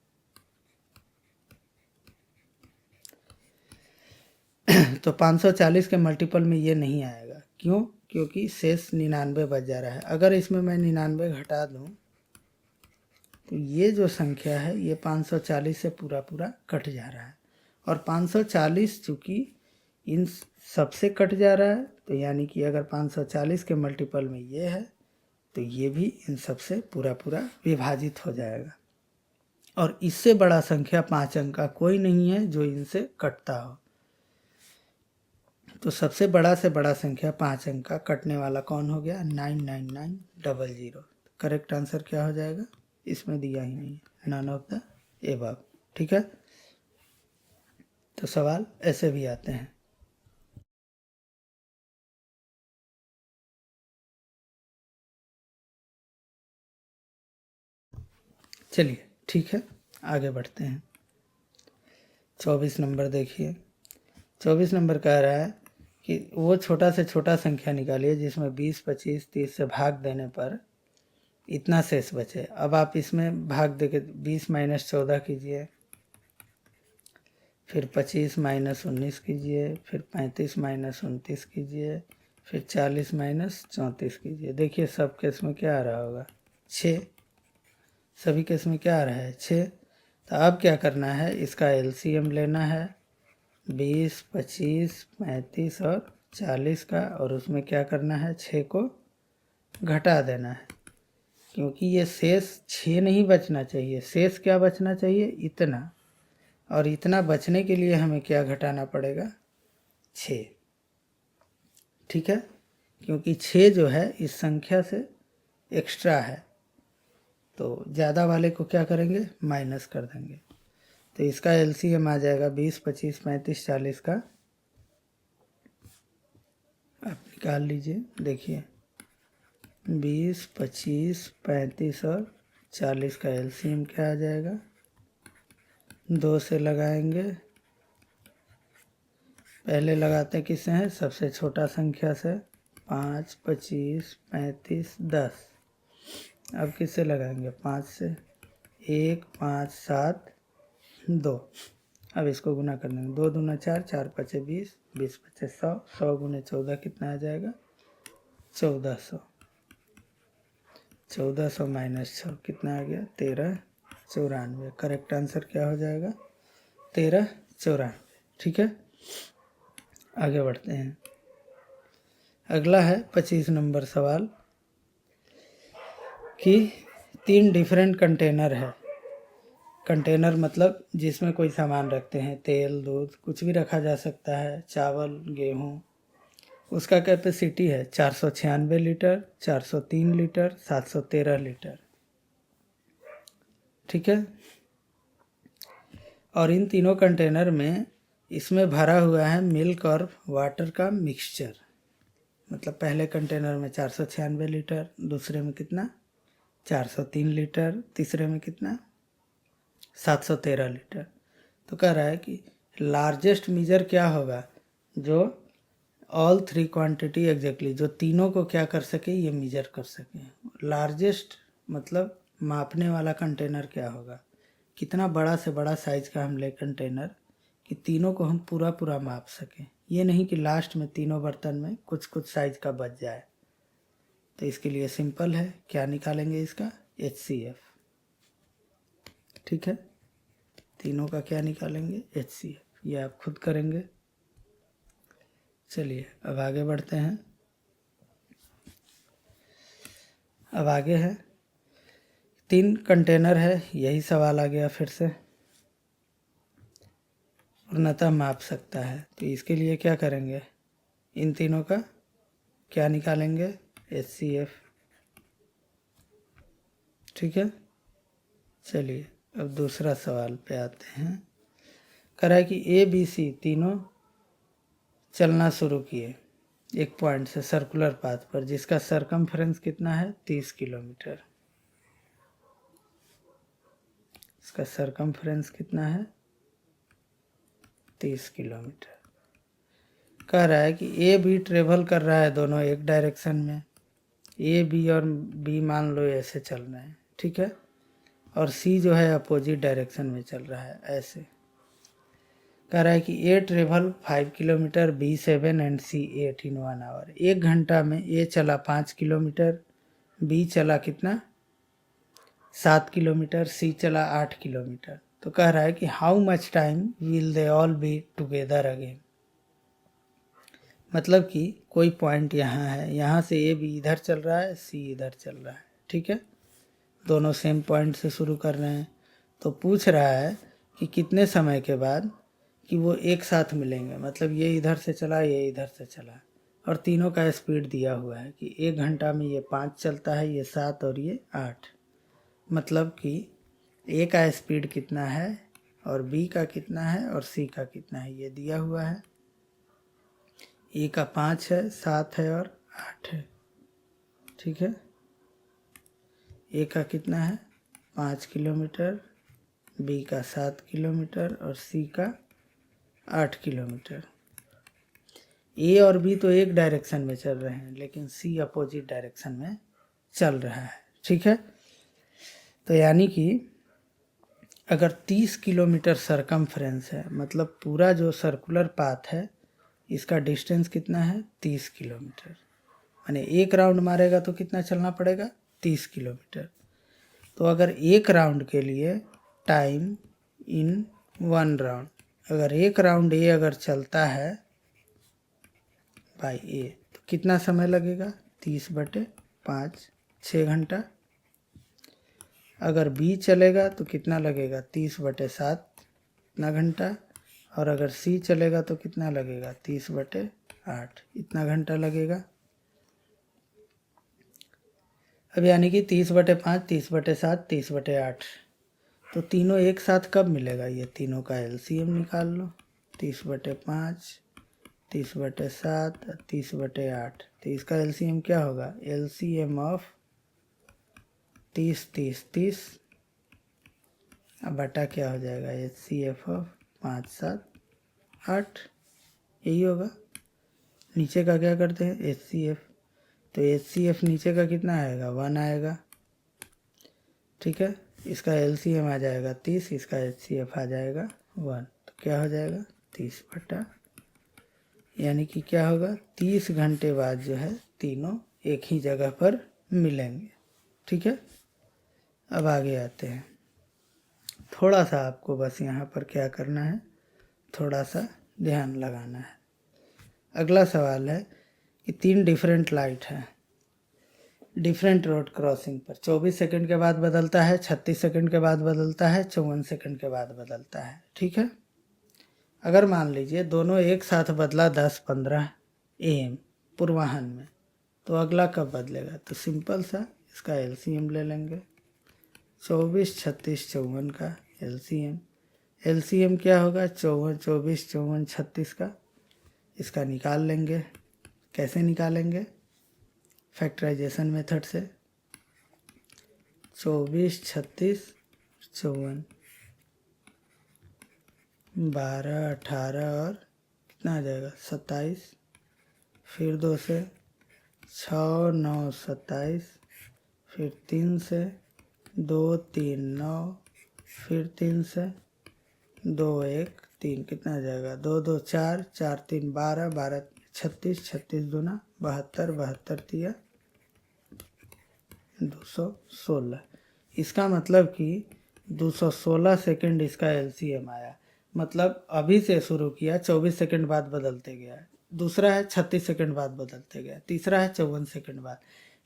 तो 540 के मल्टीपल में ये नहीं आएगा। क्यों, क्योंकि शेष 99 बच जा रहा है। अगर इसमें मैं 99 घटा दूं तो ये जो संख्या है ये 540 से पूरा पूरा कट जा रहा है, और 540 चूँकि इन सबसे कट जा रहा है, तो यानी कि अगर 540 के मल्टीपल में ये है तो ये भी इन सबसे पूरा पूरा विभाजित हो जाएगा। और इससे बड़ा संख्या 5 अंक का कोई नहीं है जो इनसे कटता हो। तो सबसे बड़ा से बड़ा संख्या 5 अंक का कटने वाला कौन हो गया, 99900। करेक्ट आंसर क्या हो जाएगा, इसमें दिया ही नहीं, नन ऑफ द एबव। ठीक है, तो सवाल ऐसे भी आते हैं। चलिए ठीक है, आगे बढ़ते हैं। 24 नंबर देखिए। 24 नंबर कह रहा है कि वो छोटा से छोटा संख्या निकालिए जिसमें 20, 25, 30 से भाग देने पर इतना शेष बचे। अब आप इसमें भाग दे के 20 माइनस 14 कीजिए, फिर 25 माइनस 19 कीजिए, फिर 35 माइनस 29 कीजिए, फिर 40 माइनस 34 कीजिए। देखिए सब केस में क्या आ रहा होगा, 6। सभी केस में क्या आ रहा है, 6। तो अब क्या करना है, इसका एलसीएम लेना है 20, 25, 35 और 40 का, और उसमें क्या करना है, 6 को घटा देना है, क्योंकि ये शेष 6 नहीं बचना चाहिए, शेष क्या बचना चाहिए, इतना। और इतना बचने के लिए हमें क्या घटाना पड़ेगा, 6। ठीक है, क्योंकि 6 जो है इस संख्या से एक्स्ट्रा है, तो ज़्यादा वाले को क्या करेंगे, माइनस कर देंगे। तो इसका एलसीएम आ जाएगा 20, 25, 35, 40 का। आप निकाल लीजिए, देखिए 20, 25, 35 और 40 का एलसीएम क्या आ जाएगा, 2 से लगाएंगे। पहले लगाते किससे हैं, सबसे छोटा संख्या से, 5, 25, 35, 10। अब किससे लगाएंगे, 5 से, 1, 5, 7, 2। अब इसको गुना कर देंगे, 2 दूना 4, 4 पचे 20, 20 पचे 100, 100 गुने 14 कितना आ जाएगा, 1400। 1400 माइनस 6 कितना आ गया, 13। 94। करेक्ट आंसर क्या हो जाएगा? 1394। ठीक है, आगे बढ़ते हैं। अगला है 25 नंबर सवाल कि 3 डिफरेंट कंटेनर है। कंटेनर मतलब जिसमें कोई सामान रखते हैं, तेल, दूध, कुछ भी रखा जा सकता है, चावल, गेहूँ। उसका कैपेसिटी है 496 लीटर, 403 लीटर, 713 लीटर। ठीक है, और इन तीनों कंटेनर में इसमें भरा हुआ है मिल्क और वाटर का मिक्सचर। मतलब पहले कंटेनर में 496 लीटर, दूसरे में कितना 403 लीटर, तीसरे में कितना 713 लीटर। तो कह रहा है कि लार्जेस्ट मीजर क्या होगा जो ऑल 3 क्वांटिटी एग्जैक्टली, जो तीनों को क्या कर सके, ये मीजर कर सके। लार्जेस्ट मतलब मापने वाला कंटेनर क्या होगा, कितना बड़ा से बड़ा साइज का हम ले कंटेनर कि तीनों को हम पूरा पूरा माप सकें। ये नहीं कि लास्ट में तीनों बर्तन में कुछ कुछ साइज का बच जाए। तो इसके लिए सिंपल है, क्या निकालेंगे इसका HCF। ठीक है, तीनों का क्या निकालेंगे HCF, ये आप खुद करेंगे। चलिए अब आगे बढ़ते हैं। अब आगे है 3 कंटेनर है, यही सवाल आ गया फिर से। पूर्णतः माप सकता है, तो इसके लिए क्या करेंगे, इन तीनों का क्या निकालेंगे HCF। ठीक है, चलिए अब दूसरा सवाल पे आते हैं। कह रहा है कि ABC तीनों चलना शुरू किए एक पॉइंट से सर्कुलर पाथ पर, जिसका सरकमफ्रेंस कितना है 30 किलोमीटर। इसका सरकमफ्रेंस कितना है 30 किलोमीटर। कह रहा है कि AB ट्रेवल कर रहा है दोनों एक डायरेक्शन में, AB और B मान लो ऐसे चल रहे हैं। ठीक है, और C जो है अपोजिट डायरेक्शन में चल रहा है ऐसे। कह रहा है कि A travel 5 kilometre, B 7 and C 8 इन 1 आवर। 1 घंटा में A चला 5 किलोमीटर, B चला कितना 7 किलोमीटर, C चला 8 किलोमीटर। तो कह रहा है कि how much time will they all be together again. मतलब कि कोई पॉइंट यहाँ है, यहाँ से AB इधर चल रहा है, C इधर चल रहा है। ठीक है, दोनों सेम पॉइंट से शुरू कर रहे हैं। तो पूछ रहा है कि कितने समय के बाद कि वो एक साथ मिलेंगे। मतलब ये इधर से चला, ये इधर से चला, और तीनों का स्पीड दिया हुआ है कि 1 घंटा में ये 5 चलता है, ये 7 और ये 8। मतलब कि A का स्पीड कितना है और B का कितना है और C का कितना है, ये दिया हुआ है। A का 5 है, 7 है और 8 है। ठीक है, A का कितना है 5 किलोमीटर, B का 7 किलोमीटर और C का 8 किलोमीटर। A और B तो एक डायरेक्शन में चल रहे हैं, लेकिन C अपोजिट डायरेक्शन में चल रहा है। ठीक है, तो यानी कि अगर 30 किलोमीटर सरकमफ्रेंस है, मतलब पूरा जो सर्कुलर पाथ है इसका डिस्टेंस कितना है 30 किलोमीटर। यानी एक राउंड मारेगा तो कितना चलना पड़ेगा 30 किलोमीटर। तो अगर एक राउंड के लिए टाइम इन 1 राउंड, अगर एक राउंड A अगर चलता है बाई A तो कितना समय लगेगा 30/5, 6 घंटा। अगर B चलेगा तो कितना लगेगा 30/7, इतना घंटा। और अगर C चलेगा तो कितना लगेगा 30/8, इतना घंटा लगेगा। अब यानी कि 30/5, 30/7, 30/8, तो तीनों एक साथ कब मिलेगा, ये तीनों का LCM निकाल लो। 30/5, 30/7, 30/8। तो इसका LCM क्या होगा, LCM ऑफ 30, 30, 30 अब बटा क्या हो जाएगा HCF ऑफ 5, 7, 8, यही होगा। नीचे का क्या करते हैं HCF, तो HCF नीचे का कितना आएगा 1 आएगा। ठीक है, इसका LCM आ जाएगा 30, इसका HCF आ जाएगा 1। तो क्या हो जाएगा 30 बटा, यानी कि क्या होगा 30 घंटे बाद जो है तीनों एक ही जगह पर मिलेंगे। ठीक है, अब आगे आते हैं। थोड़ा सा आपको बस यहाँ पर क्या करना है, थोड़ा सा ध्यान लगाना है। अगला सवाल है कि 3 डिफरेंट लाइट है डिफरेंट रोड क्रॉसिंग पर, 24 सेकंड के बाद बदलता है, 36 सेकंड के बाद बदलता है, 54 सेकंड के बाद बदलता है। ठीक है, अगर मान लीजिए दोनों एक साथ बदला 10-15 AM पूर्वाह्न में, तो अगला कब बदलेगा? तो सिंपल सा इसका LCM ले लेंगे, 24, 36, 54 का LCM क्या होगा? 54, 24, 54, 36 का इसका निकाल लेंगे। कैसे निकालेंगे? फैक्टराइजेशन मेथड से। 24, 36, 54, 12, 18 और कितना आ जाएगा? 27, फिर 2 से 6, 9, 27, फिर 3 से 2, 3, 9, फिर 3 से 2, 1, 3, कितना आ जाएगा? 2, 2, 4, 4, 3, 12, 12, 36, 36 दूना 72, 72 तिया 216। इसका मतलब कि 216 सेकंड इसका LCM आया। मतलब अभी से शुरू किया, 24 सेकंड बाद बदलते गया। दूसरा है 36 सेकंड बाद बदलते गया। तीसरा है 54 सेकंड बाद।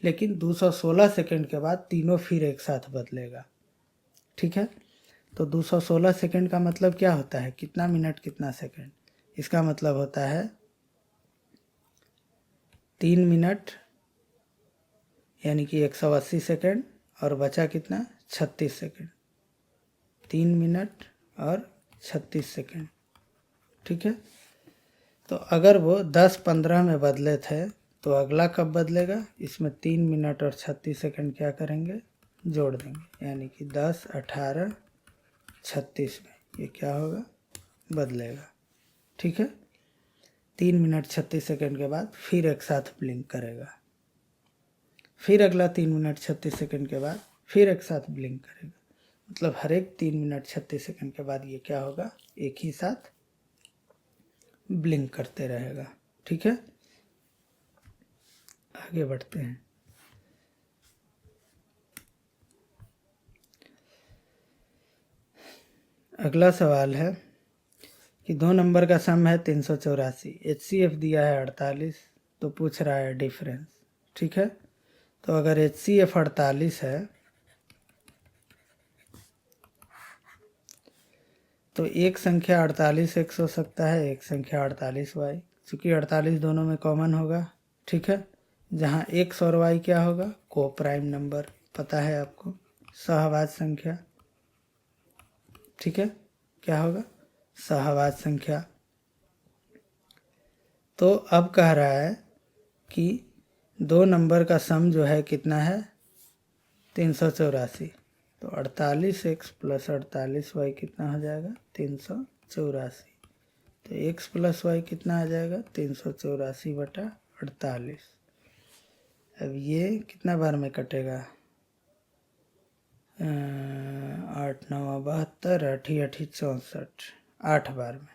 लेकिन 216 सेकंड के बाद तीनों फिर एक साथ बदलेगा। ठीक है, तो 216 सेकंड का मतलब क्या होता है? कितना मिनट कितना सेकंड? इसका मतलब होता है 3 मिनट यानी कि 180 सेकंड, और बचा कितना? 36 सेकंड। 3 मिनट और 36 सेकंड। ठीक है, तो अगर वो 10-15 में बदले थे तो अगला कब बदलेगा? इसमें 3 मिनट और 36 सेकंड क्या करेंगे? जोड़ देंगे, यानी कि 10, 18, 36 में ये क्या होगा? बदलेगा। ठीक है, 3 मिनट 36 सेकंड के बाद फिर एक साथ ब्लिंक करेगा। फिर अगला 3 मिनट 36 सेकंड के बाद फिर एक साथ ब्लिंक करेगा। मतलब हर एक 3 मिनट 36 सेकंड के बाद ये क्या होगा? एक ही साथ ब्लिंक करते रहेगा। ठीक है, आगे बढ़ते हैं। अगला सवाल है कि 2 नंबर का सम है 384, HCF दिया है 48, तो पूछ रहा है डिफरेंस। ठीक है, तो अगर HCF 48 है तो एक संख्या 48x हो सकता है, एक संख्या 48y। चूँकि 48 दोनों में कॉमन होगा। ठीक है, जहाँ x और y क्या होगा? को प्राइम नंबर, पता है आपको, सहवाची संख्या। ठीक है, क्या होगा? सहवाची संख्या। तो अब कह रहा है कि 2 नंबर का सम जो है कितना है? 384। तो 48x प्लस 48y कितना हो जाएगा? 384। तो x प्लस वाई कितना आ जाएगा? 384/48। अब ये कितना बार में कटेगा? 8 9 72, 8 8 64, 8 बार में।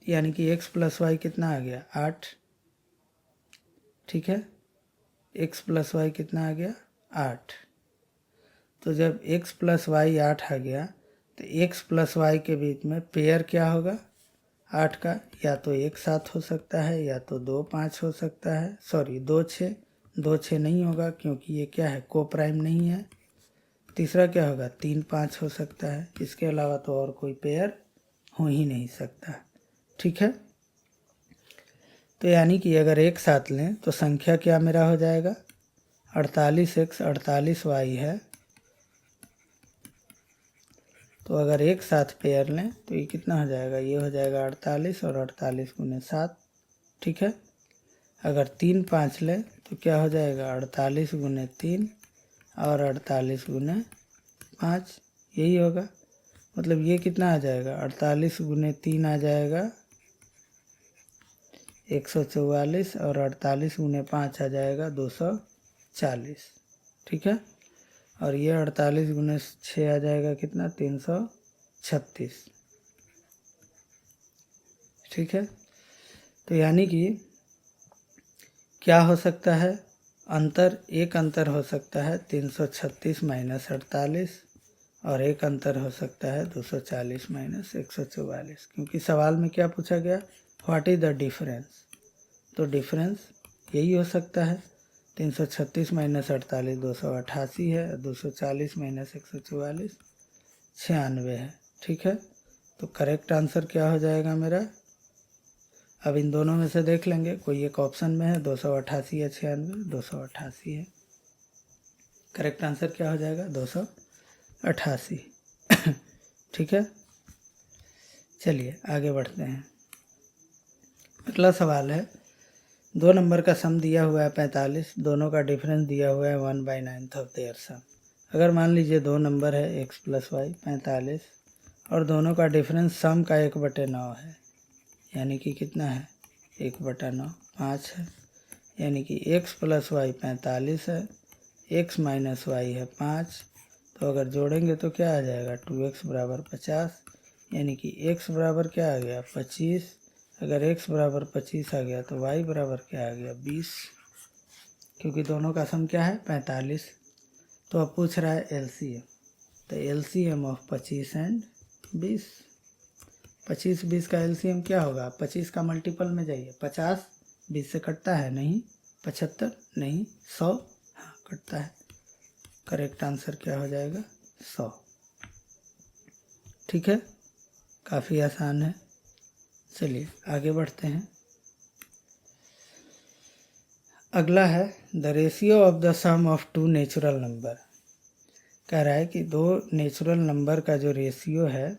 यानी कि x प्लस वाई कितना आ गया? 8। ठीक है, x प्लस वाई कितना आ गया? 8। तो जब x प्लस वाई 8 आ गया तो x प्लस वाई के बीच में पेयर क्या होगा 8 का? या तो एक साथ हो सकता है या तो 2 5 हो सकता है, सॉरी 2 6। 2 6 नहीं होगा क्योंकि ये क्या है? को प्राइम नहीं है। तीसरा क्या होगा? 3 5 हो सकता है। इसके अलावा तो और कोई पेयर हो ही नहीं सकता। ठीक है, तो यानी कि अगर एक साथ लें तो संख्या क्या मेरा हो जाएगा? 48x 48y है। तो अगर एक साथ पेयर लें तो ये कितना हो जाएगा? ये हो जाएगा 48 और 48 गुने 7। ठीक है, अगर 3 5 लें तो क्या हो जाएगा? 48 गुने 3 और 48 गुने 5, यही होगा। मतलब ये कितना आ जाएगा? 48 गुने 3 आ जाएगा 144 और 48 गुने 5 आ जाएगा 240। ठीक है, और ये 48 गुने 6 आ जाएगा कितना? 336। ठीक है, तो यानी कि क्या हो सकता है? अंतर, एक अंतर हो सकता है 336 - 48 और एक अंतर हो सकता है 240 माइनस 144, क्योंकि सवाल में क्या पूछा गया, व्हाट इज़ द डिफरेंस। तो डिफरेंस यही हो सकता है 336 माइनस 48 288 है, 240 माइनस 144 96 है। ठीक है, तो करेक्ट आंसर क्या हो जाएगा मेरा, अब इन दोनों में से देख लेंगे, कोई एक ऑप्शन में है 288 या 96, 288 है। करेक्ट आंसर क्या हो जाएगा 288। ठीक है, चलिए आगे बढ़ते हैं। अगला सवाल है, 2 नंबर का सम दिया हुआ है 45, दोनों का डिफरेंस दिया हुआ है 1/9 ऑफ देयर सम। अगर मान लीजिए 2 नंबर है x + y 45 और दोनों का डिफरेंस सम का 1/9 है, यानी कि कितना है 1/9 5 है, यानी कि x + y 45 है, x - y है 5, तो अगर जोड़ेंगे तो क्या आ जाएगा 2x = 50, यानी कि x बराबर क्या आ गया 25। अगर x = 25 आ गया तो y बराबर क्या आ गया 20, क्योंकि दोनों का सम क्या है 45। तो अब पूछ रहा है LCM, तो LCM ऑफ 25 एंड 20, 25 20 का LCM क्या होगा, 25 का मल्टीपल में जाइए, 50 20 से कटता है नहीं, 75 नहीं, 100 हाँ कटता है। करेक्ट आंसर क्या हो जाएगा 100। ठीक है, काफ़ी आसान है। चलिए आगे बढ़ते हैं। अगला है the ratio of the sum of 2 natural number. कह रहा है कि 2 नेचुरल नंबर का जो रेशियो है,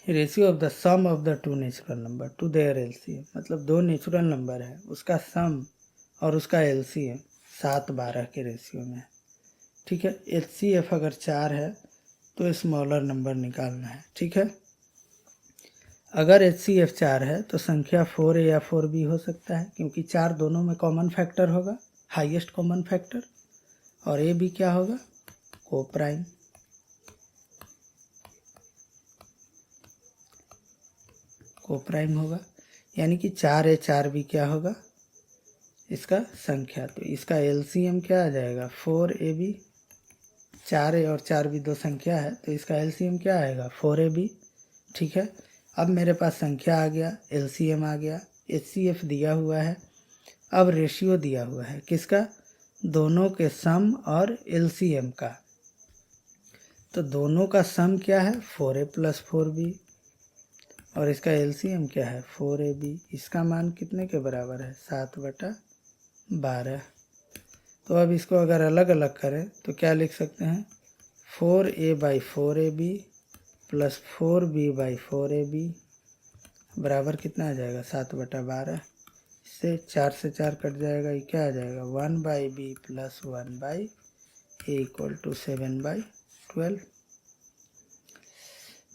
ratio of the sum of the 2 natural number to their LCM, मतलब 2 नेचुरल नंबर है उसका सम और उसका LCM 7/12 के रेशियो में है। ठीक है, HCF अगर 4 है तो स्मॉलर नंबर निकालना है। ठीक है, अगर HCF 4 है तो संख्या 4A या 4B हो सकता है, क्योंकि 4 दोनों में कॉमन फैक्टर होगा, हाईएस्ट कॉमन फैक्टर, और AB क्या होगा को प्राइम। को प्राइम होगा, यानी कि 4A 4B क्या होगा इसका संख्या। तो इसका LCM क्या आ जाएगा 4AB, 4A और 4B दो संख्या है तो इसका LCM क्या आएगा 4AB। ठीक है, अब मेरे पास संख्या आ गया, LCM आ गया, HCF दिया हुआ है, अब रेशियो दिया हुआ है किसका, दोनों के सम और LCM का। तो दोनों का सम क्या है 4A + 4B और इसका LCM क्या है 4AB। इसका मान कितने के बराबर है 7/12। तो अब इसको अगर अलग अलग करें तो क्या लिख सकते हैं 4A/4AB + 4B/4AB बराबर कितना आ जाएगा 7/12। इससे 4 से 4 कट जाएगा, ये क्या आ जाएगा 1/B + 1/A = 7/12।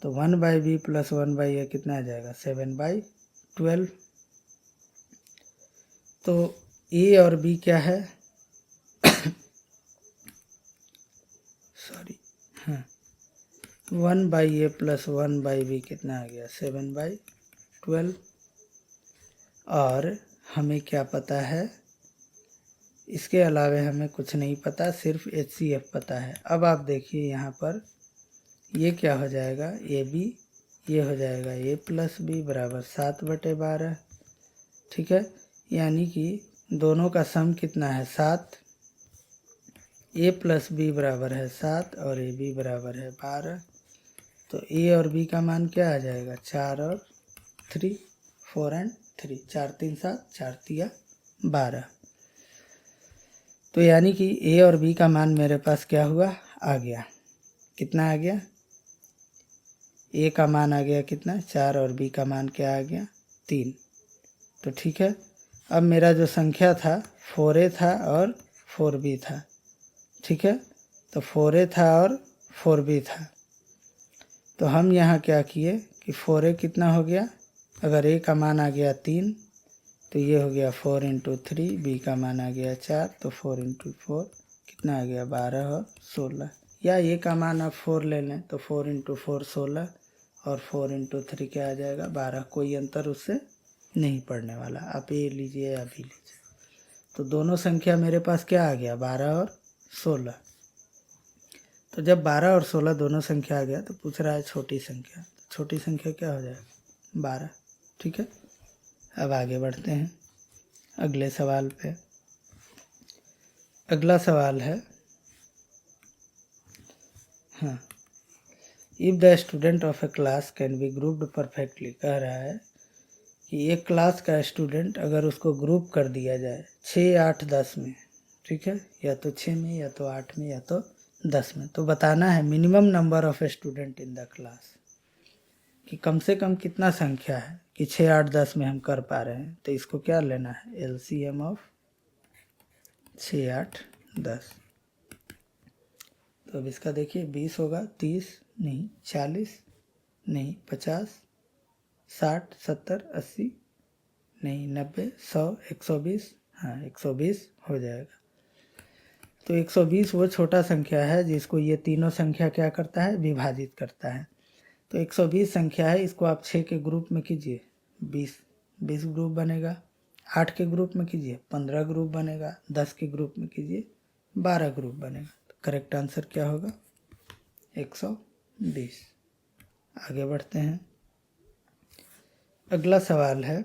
तो 1/B + 1/A कितना आ जाएगा 7/12। तो A और B क्या है सॉरी हाँ 1/A + 1/B कितना आ गया 7/12। और हमें क्या पता है, इसके अलावे हमें कुछ नहीं पता, सिर्फ HCF पता है। अब आप देखिए यहाँ पर ये क्या हो जाएगा AB, ये हो जाएगा A + B बराबर 7/12। ठीक है, यानी कि दोनों का सम कितना है 7, A + B बराबर है 7 और AB बराबर है 12। तो A और B का मान क्या आ जाएगा 4 और 3, 4 एंड 3, 4 3 7, 4 3 12। तो यानी कि A और B का मान मेरे पास क्या हुआ आ गया, कितना आ गया, A का मान आ गया कितना 4 और B का मान क्या आ गया 3। तो ठीक है, अब मेरा जो संख्या था 4A था और 4B था। ठीक है, तो 4A था और 4B था, तो हम यहाँ क्या किए कि 4A कितना हो गया, अगर A का मान आ गया 3 तो ये हो गया 4 × 3, B का मान आ गया 4 तो 4 × 4 कितना आ गया 12 और 16, या A का मान आप 4 ले लें तो 4 × 4 16 और 4 × 3 क्या आ जाएगा 12, कोई अंतर उससे नहीं पड़ने वाला, आप A लीजिए या B लीजिए। तो दोनों संख्या मेरे पास क्या आ गया 12 और 16। तो तो जब 12 और 16 दोनों संख्या आ गया तो पूछ रहा है छोटी संख्या। छोटी संख्या क्या हो जाएगा? 12। ठीक है, अब आगे बढ़ते हैं अगले सवाल पे। अगला सवाल है, हाँ, if the student of A class can be grouped perfectly, कह रहा है कि एक क्लास का स्टूडेंट अगर उसको ग्रुप कर दिया जाए 6, 8, 10 में, ठीक है, या तो 6 में या तो 8 में या तो 10 में, तो बताना है minimum number of student in the class, कि कम से कम कितना संख्या है कि 6, 8, 10 में हम कर पा रहे हैं। तो इसको क्या लेना है? LCM of 6, 8, 10। तो अब इसका देखिए 20 होगा, 30 नहीं, 40 नहीं, 50, 60, 70, 80 नहीं, 90, 100, 120, हाँ 120 हो जाएगा। तो 120 वो छोटा संख्या है जिसको ये तीनों संख्या क्या करता है? विभाजित करता है। तो 120 संख्या है, इसको आप 6 के ग्रुप में कीजिए, 20 ग्रुप बनेगा। 8 के ग्रुप में कीजिए, 15 ग्रुप बनेगा। 10 के ग्रुप में कीजिए, 12 ग्रुप बनेगा। तो करेक्ट आंसर क्या होगा? 120। आगे बढ़ते हैं। अगला सवाल है,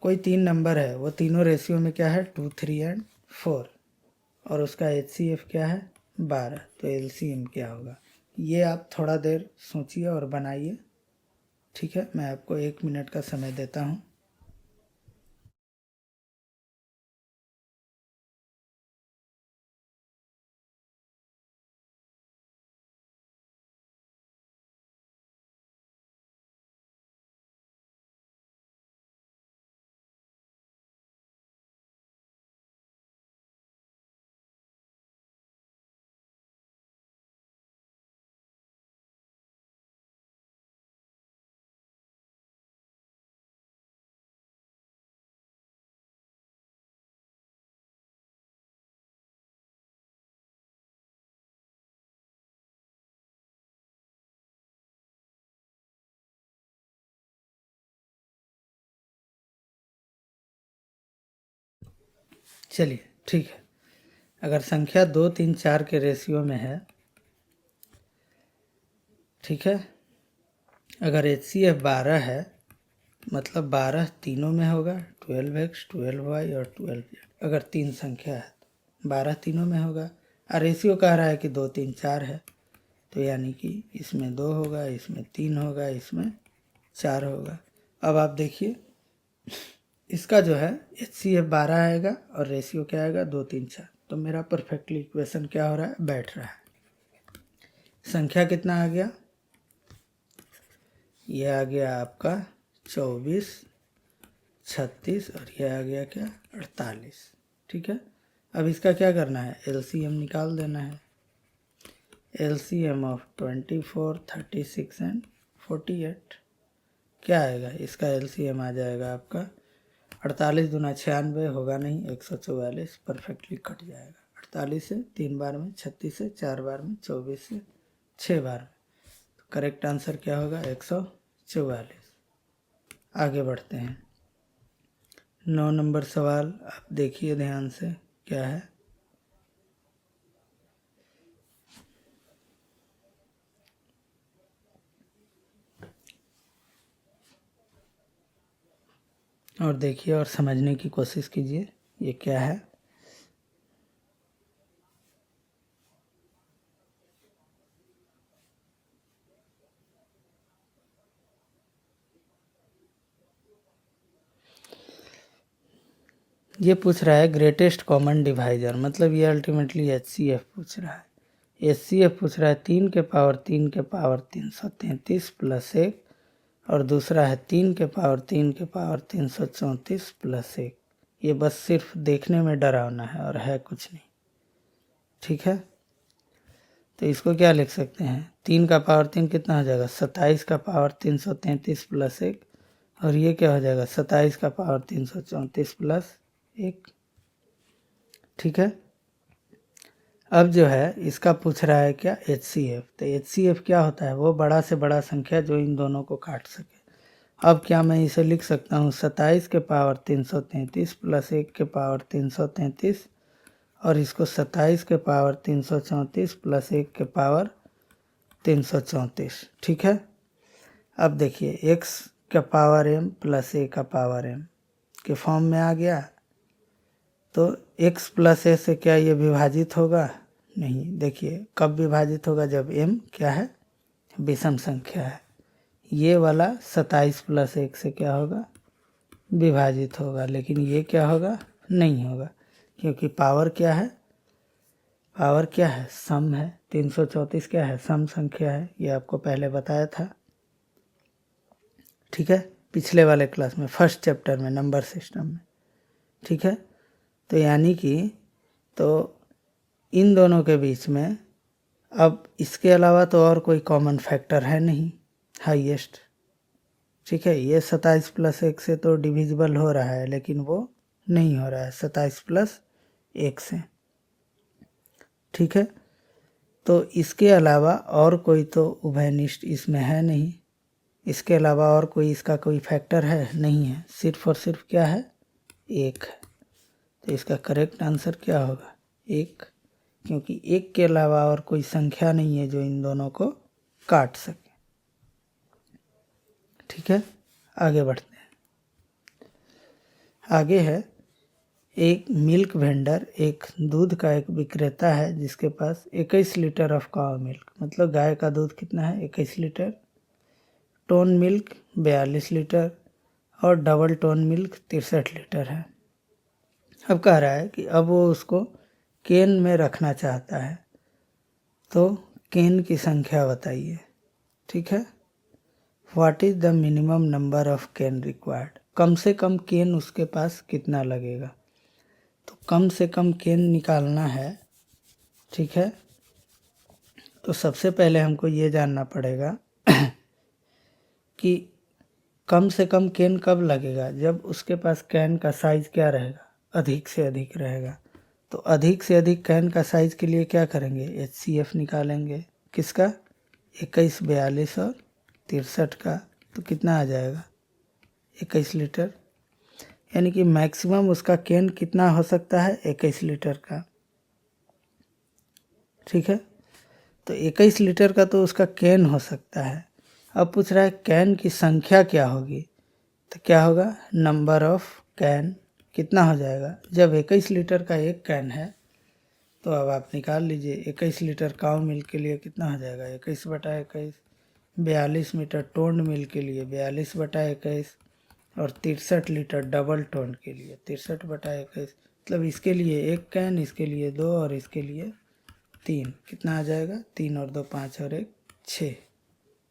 कोई 3 नंबर है, वो तीनों रेशियो में क्या है? 2, 3 एंड 4, और उसका HCF क्या है? 12। तो LCM क्या होगा? ये आप थोड़ा देर सोचिए और बनाइए। ठीक है, मैं आपको 1 मिनट का समय देता हूँ। चलिए ठीक है, अगर संख्या 2, 3, 4 के रेशियो में है, ठीक है, अगर HCF 12 है, मतलब 12 तीनों में होगा, 12x, 12y और 12z। अगर 3 संख्या है तो 12 तीनों में होगा। और रेशियो कह रहा है कि 2, 3, 4 है, तो यानी कि इसमें 2 होगा, इसमें 3 होगा, इसमें 4 होगा। अब आप देखिए, इसका जो है HCF 12 आएगा और रेशियो क्या आएगा? 2, 3, 4। तो मेरा परफेक्टली इक्वेशन क्या हो रहा है? बैठ रहा है। संख्या कितना आ गया? ये आ गया आपका 24, 36 और ये आ गया क्या? 48। ठीक है, अब इसका क्या करना है? LCM निकाल देना है। LCM ऑफ 24, 36 एंड 48 क्या आएगा? इसका LCM आ जाएगा आपका 48 दूना 96 होगा नहीं, 144 परफेक्टली कट जाएगा। 48 से 3 बार में, 36 से 4 बार में, 24 से 6 बार में। तो करेक्ट आंसर क्या होगा? 144। आगे बढ़ते हैं। 9 नंबर सवाल आप देखिए ध्यान से, क्या है? और देखिए और समझने की कोशिश कीजिए, ये क्या है? ये पूछ रहा है ग्रेटेस्ट कॉमन डिवाइजर, मतलब ये अल्टीमेटली HCF पूछ रहा है। HCF पूछ रहा है 3 के पावर 3 के पावर 333 प्लस 1, और दूसरा है 3 के पावर 3 के पावर 334 प्लस 1। ये बस सिर्फ देखने में डरावना है और है कुछ नहीं। ठीक है, तो इसको क्या लिख सकते हैं? 3 का पावर 3 कितना हो जाएगा? 27 का पावर 333 प्लस 1, और ये क्या हो जाएगा? 27 का पावर 334 प्लस 1। ठीक है, अब जो है इसका पूछ रहा है क्या? HCF। तो HCF क्या होता है? वो बड़ा से बड़ा संख्या जो इन दोनों को काट सके। अब क्या मैं इसे लिख सकता हूँ 27 के पावर 333 प्लस 1 के पावर 333, और इसको 27 के पावर 334 प्लस 1 के पावर 334, ठीक है। अब देखिए x का पावर m प्लस a का पावर m के फॉर्म में आ गया, तो x प्लस a से क्या ये विभाजित होगा? नहीं। देखिए कब विभाजित होगा? जब m क्या है? विषम संख्या है। ये वाला 27 प्लस 1 से क्या होगा? विभाजित होगा, लेकिन ये क्या होगा? नहीं होगा, क्योंकि पावर क्या है? पावर क्या है? सम है। 334 क्या है? सम संख्या है, ये आपको पहले बताया था, ठीक है, पिछले वाले क्लास में, फर्स्ट चैप्टर में, नंबर सिस्टम में, ठीक है। तो यानी कि तो इन दोनों के बीच में अब इसके अलावा तो और कोई कॉमन फैक्टर है नहीं हाईएस्ट, ठीक है। ये 27 प्लस 1 से तो डिविजिबल हो रहा है, लेकिन वो नहीं हो रहा है 27 प्लस 1 से, ठीक है। तो इसके अलावा और कोई तो उभयनिष्ठ इसमें है नहीं, इसके अलावा और कोई इसका कोई फैक्टर है नहीं है, सिर्फ और सिर्फ क्या है? 1 है। तो इसका करेक्ट आंसर क्या होगा? 1, क्योंकि 1 के अलावा और कोई संख्या नहीं है जो इन दोनों को काट सके, ठीक है। आगे बढ़ते हैं। आगे है, एक मिल्क वेंडर, एक दूध का एक विक्रेता है जिसके पास 21 लीटर ऑफ काउ मिल्क, मतलब गाय का दूध कितना है? 21 लीटर, टोन मिल्क 42 लीटर और डबल टोन मिल्क 63 लीटर है। अब कह रहा है कि अब वो उसको केन में रखना चाहता है, तो केन की संख्या बताइए, ठीक है। What is the minimum number of cane required? कम से कम केन उसके पास कितना लगेगा? तो कम से कम केन निकालना है, ठीक है। तो सबसे पहले हमको ये जानना पड़ेगा कि कम से कम केन कब लगेगा? जब उसके पास कैन का साइज क्या रहेगा? अधिक से अधिक रहेगा। तो अधिक से अधिक कैन का साइज के लिए क्या करेंगे? HCF निकालेंगे। किसका? 21, 42 और 63 का। तो कितना आ जाएगा? 21 लीटर। यानी कि मैक्सिमम उसका कैन कितना हो सकता है? 21 लीटर का, ठीक है। तो 21 लीटर का तो उसका कैन हो सकता है। अब पूछ रहा है कैन की संख्या क्या होगी? तो क्या होगा? नंबर ऑफ कैन कितना हो जाएगा? जब 21 लीटर का एक कैन है, तो अब आप निकाल लीजिए 21 लीटर काउ मिल्क के लिए कितना हो जाएगा? 21/21। 42 मीटर टोन्ड मिल्क के लिए 42/21 और 63 लीटर डबल टोन के लिए 63/21। मतलब इसके लिए एक कैन, इसके लिए 2 और इसके लिए 3। कितना आ जाएगा? 3 और 2 5 और 1 6।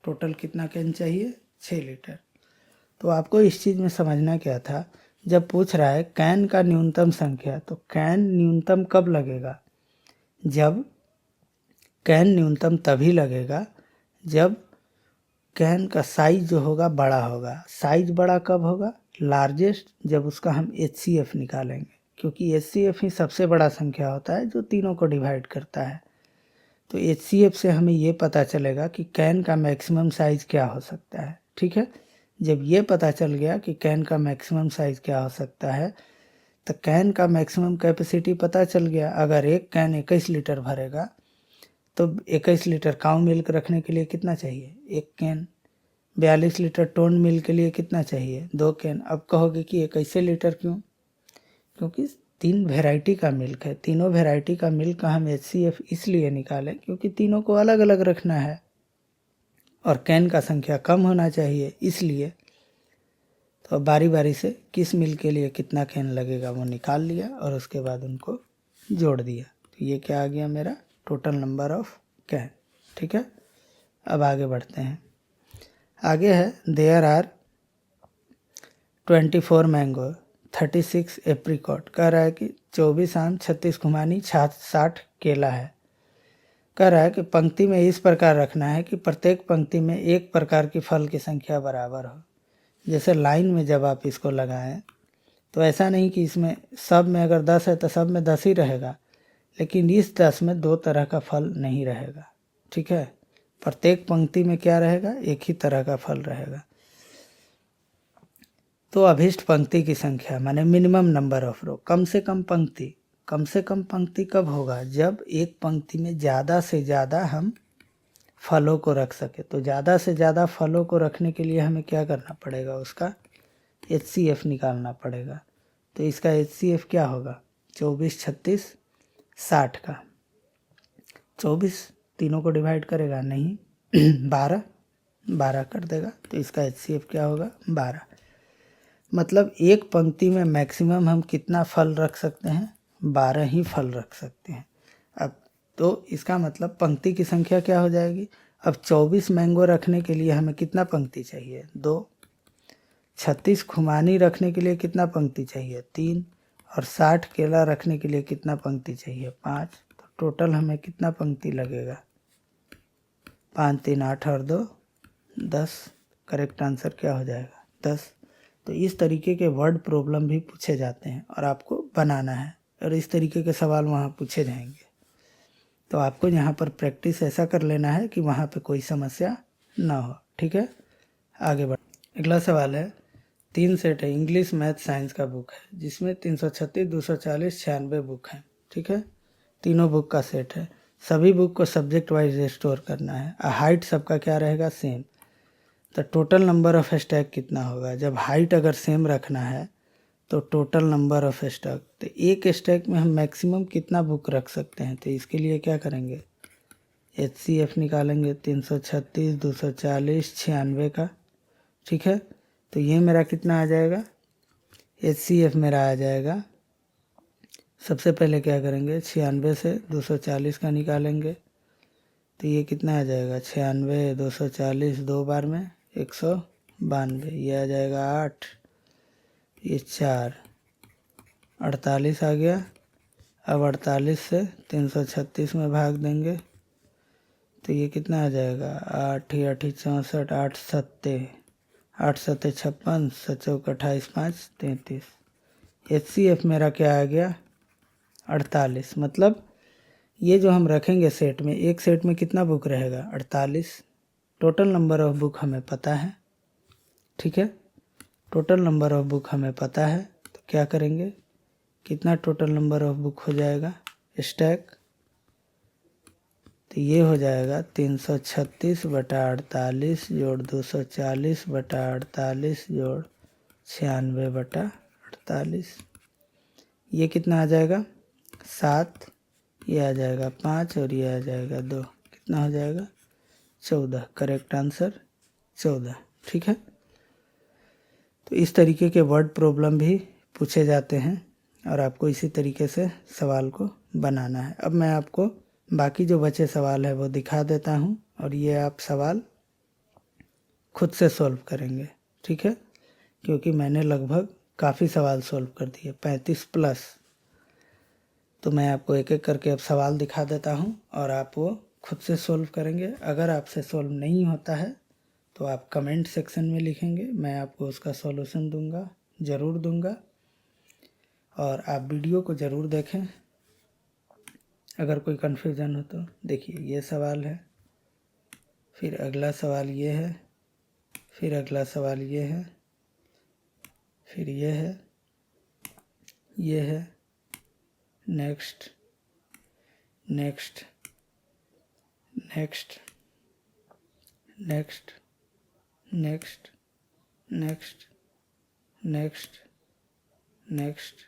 टोटल कितना कैन चाहिए? 6 लीटर। तो आपको इस चीज़ में समझना क्या था, जब पूछ रहा है कैन का न्यूनतम संख्या, तो कैन न्यूनतम कब लगेगा? जब कैन न्यूनतम तभी लगेगा जब कैन का साइज जो होगा बड़ा होगा। साइज बड़ा कब होगा? लार्जेस्ट, जब उसका हम HCF निकालेंगे, क्योंकि HCF ही सबसे बड़ा संख्या होता है जो तीनों को डिवाइड करता है। तो HCF से हमें ये पता चलेगा कि कैन का मैक्सिमम साइज क्या हो सकता है, ठीक है। जब ये पता चल गया कि कैन का मैक्सिमम साइज क्या हो सकता है, तो कैन का मैक्सिमम कैपेसिटी पता चल गया। अगर एक कैन 21 लीटर भरेगा, तो 21 लीटर काउ मिल्क रखने के लिए कितना चाहिए? एक कैन। 42 लीटर टोन मिल्क के लिए कितना चाहिए? 2 कैन। अब कहोगे कि 21 लीटर क्यों? क्योंकि 3 वेराइटी का मिल्क है। तीनों वेराइटी का मिल्क का हम HCF इसलिए निकालें क्योंकि तीनों को अलग अलग रखना है और कैन का संख्या कम होना चाहिए, इसलिए। तो बारी बारी से किस मिल्क के लिए कितना कैन लगेगा वो निकाल लिया और उसके बाद उनको जोड़ दिया। तो ये क्या आ गया? मेरा टोटल नंबर ऑफ कैन, ठीक है। अब आगे बढ़ते हैं। आगे है देयर आर 24 मैंगो 36 एप्रिकॉट। कह रहा है कि 24 आम 36 खुमानी 60 केला है। कह रहा है कि पंक्ति में इस प्रकार रखना है कि प्रत्येक पंक्ति में एक प्रकार की फल की संख्या बराबर हो। जैसे लाइन में जब आप इसको लगाएं, तो ऐसा नहीं कि इसमें सब में अगर 10 है तो सब में 10 ही रहेगा, लेकिन इस 10 में 2 तरह का फल नहीं रहेगा, ठीक है। प्रत्येक पंक्ति में क्या रहेगा? एक ही तरह का फल रहेगा। तो अभिष्ट पंक्ति की संख्या माने मिनिमम नंबर ऑफ रो, कम से कम पंक्ति, कम से कम पंक्ति कब होगा, जब एक पंक्ति में ज़्यादा से ज़्यादा हम फलों को रख सके। तो ज़्यादा से ज़्यादा फलों को रखने के लिए हमें क्या करना पड़ेगा, उसका HCF निकालना पड़ेगा। तो इसका HCF क्या होगा, 24, 36, 60 का 24 तीनों को डिवाइड करेगा नहीं 12 कर देगा। तो इसका HCF क्या होगा, 12। मतलब एक पंक्ति में मैक्सिमम हम कितना फल रख सकते हैं, 12 ही फल रख सकते हैं। अब तो इसका मतलब पंक्ति की संख्या क्या हो जाएगी। अब 24 मैंगो रखने के लिए हमें कितना पंक्ति चाहिए, 2। 36 खुमानी रखने के लिए कितना पंक्ति चाहिए, 3। और 60 केला रखने के लिए कितना पंक्ति चाहिए, 5। तो टोटल हमें कितना पंक्ति लगेगा, 5, 3, 8 और 2, 10। करेक्ट आंसर क्या हो जाएगा, 10। तो इस तरीके के वर्ड प्रॉब्लम भी पूछे जाते हैं और आपको बनाना है, और इस तरीके के सवाल वहाँ पूछे जाएंगे। तो आपको यहाँ पर प्रैक्टिस ऐसा कर लेना है कि वहाँ पे कोई समस्या ना हो। ठीक है, आगे बढ़। अगला सवाल है, 3 सेट है, इंग्लिश, मैथ, साइंस का बुक है, जिसमें 336, 240, 96 बुक हैं। ठीक है, तीनों बुक का सेट है। सभी बुक को सब्जेक्ट वाइज रिस्टोर करना है। हाइट सबका क्या रहेगा, सेम। तो टोटल नंबर ऑफ स्टैक कितना होगा, जब हाइट अगर सेम रखना है तो टोटल नंबर ऑफ स्टैक, तो एक स्टैक में हम मैक्सिमम कितना बुक रख सकते हैं। तो इसके लिए क्या करेंगे, HCF निकालेंगे, 336, 240, 96 का। ठीक है, तो ये मेरा कितना आ जाएगा, HCF मेरा आ जाएगा। सबसे पहले क्या करेंगे, 96 से 240 का निकालेंगे, तो ये कितना आ जाएगा, 96, 240, 2 बार में 192, ये आ जाएगा 8, ये 4, 48 आ गया। अब 48 से 336 में भाग देंगे, तो ये कितना आ जाएगा, 8 ही 8 ही 64, 8 सत्ते 8 सत्ते 56, 7 चौक 28, 5 33। HCF मेरा क्या आ गया, 48। मतलब ये जो हम रखेंगे सेट में, एक सेट में कितना बुक रहेगा, 48। टोटल नंबर ऑफ बुक हमें पता है। ठीक है, टोटल नंबर ऑफ बुक हमें पता है, तो क्या करेंगे, कितना टोटल नंबर ऑफ बुक हो जाएगा स्टैक, तो ये हो जाएगा 336 बटा 48 जोड़ 240 बटा 48 जोड़ 96 बटा 48। ये कितना आ जाएगा, 7, ये आ जाएगा 5 और ये आ जाएगा 2, कितना हो जाएगा, 14। Correct answer 14। ठीक है, तो इस तरीके के वर्ड प्रॉब्लम भी पूछे जाते हैं और आपको इसी तरीके से सवाल को बनाना है। अब मैं आपको बाकी जो बचे सवाल है वो दिखा देता हूँ और ये आप सवाल खुद से सॉल्व करेंगे। ठीक है, क्योंकि मैंने लगभग काफ़ी सवाल सॉल्व कर दिए, 35 प्लस। तो मैं आपको एक एक करके अब सवाल दिखा देता हूँ और आप वो खुद से सॉल्व करेंगे। अगर आपसे सॉल्व नहीं होता है तो आप कमेंट सेक्शन में लिखेंगे, मैं आपको उसका सॉल्यूशन दूंगा, ज़रूर दूंगा। और आप वीडियो को ज़रूर देखें। अगर कोई कन्फ्यूज़न हो तो देखिए, ये सवाल है, फिर अगला सवाल ये है, फिर अगला सवाल ये है, फिर ये है, ये है, next, next, next, next, next, next, next, next.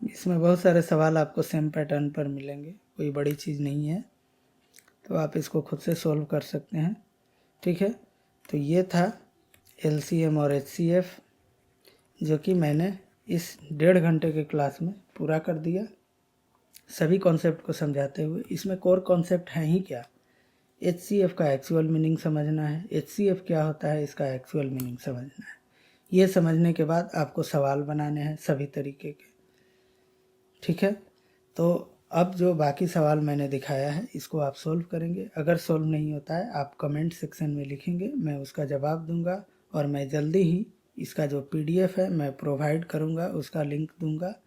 इसमें बहुत सारे सवाल आपको सेम पैटर्न पर मिलेंगे, कोई बड़ी चीज़ नहीं है, तो आप इसको खुद से सॉल्व कर सकते हैं। ठीक है, तो ये था LCM और HCF, जो कि मैंने इस 1.5 घंटे के क्लास में पूरा कर दिया, सभी कॉन्सेप्ट को समझाते हुए। इसमें कोर कॉन्सेप्ट है ही क्या, HCF का एक्चुअल मीनिंग समझना है, HCF क्या होता है इसका एक्चुअल मीनिंग समझना है। ये समझने के बाद आपको सवाल बनाने हैं सभी तरीके के। ठीक है, तो अब जो बाकी सवाल मैंने दिखाया है इसको आप सॉल्व करेंगे। अगर सॉल्व नहीं होता है आप कमेंट सेक्शन में लिखेंगे, मैं उसका जवाब दूंगा और मैं जल्दी ही इसका जो PDF है मैं प्रोवाइड करूँगा, उसका लिंक दूँगा।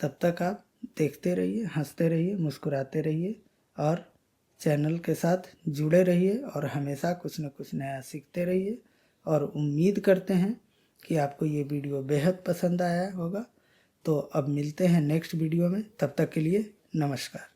तब तक आप देखते रहिए, हंसते रहिए, मुस्कुराते रहिए और चैनल के साथ जुड़े रहिए और हमेशा कुछ न कुछ नया सीखते रहिए। और उम्मीद करते हैं कि आपको ये वीडियो बेहद पसंद आया होगा। तो अब मिलते हैं नेक्स्ट वीडियो में, तब तक के लिए नमस्कार।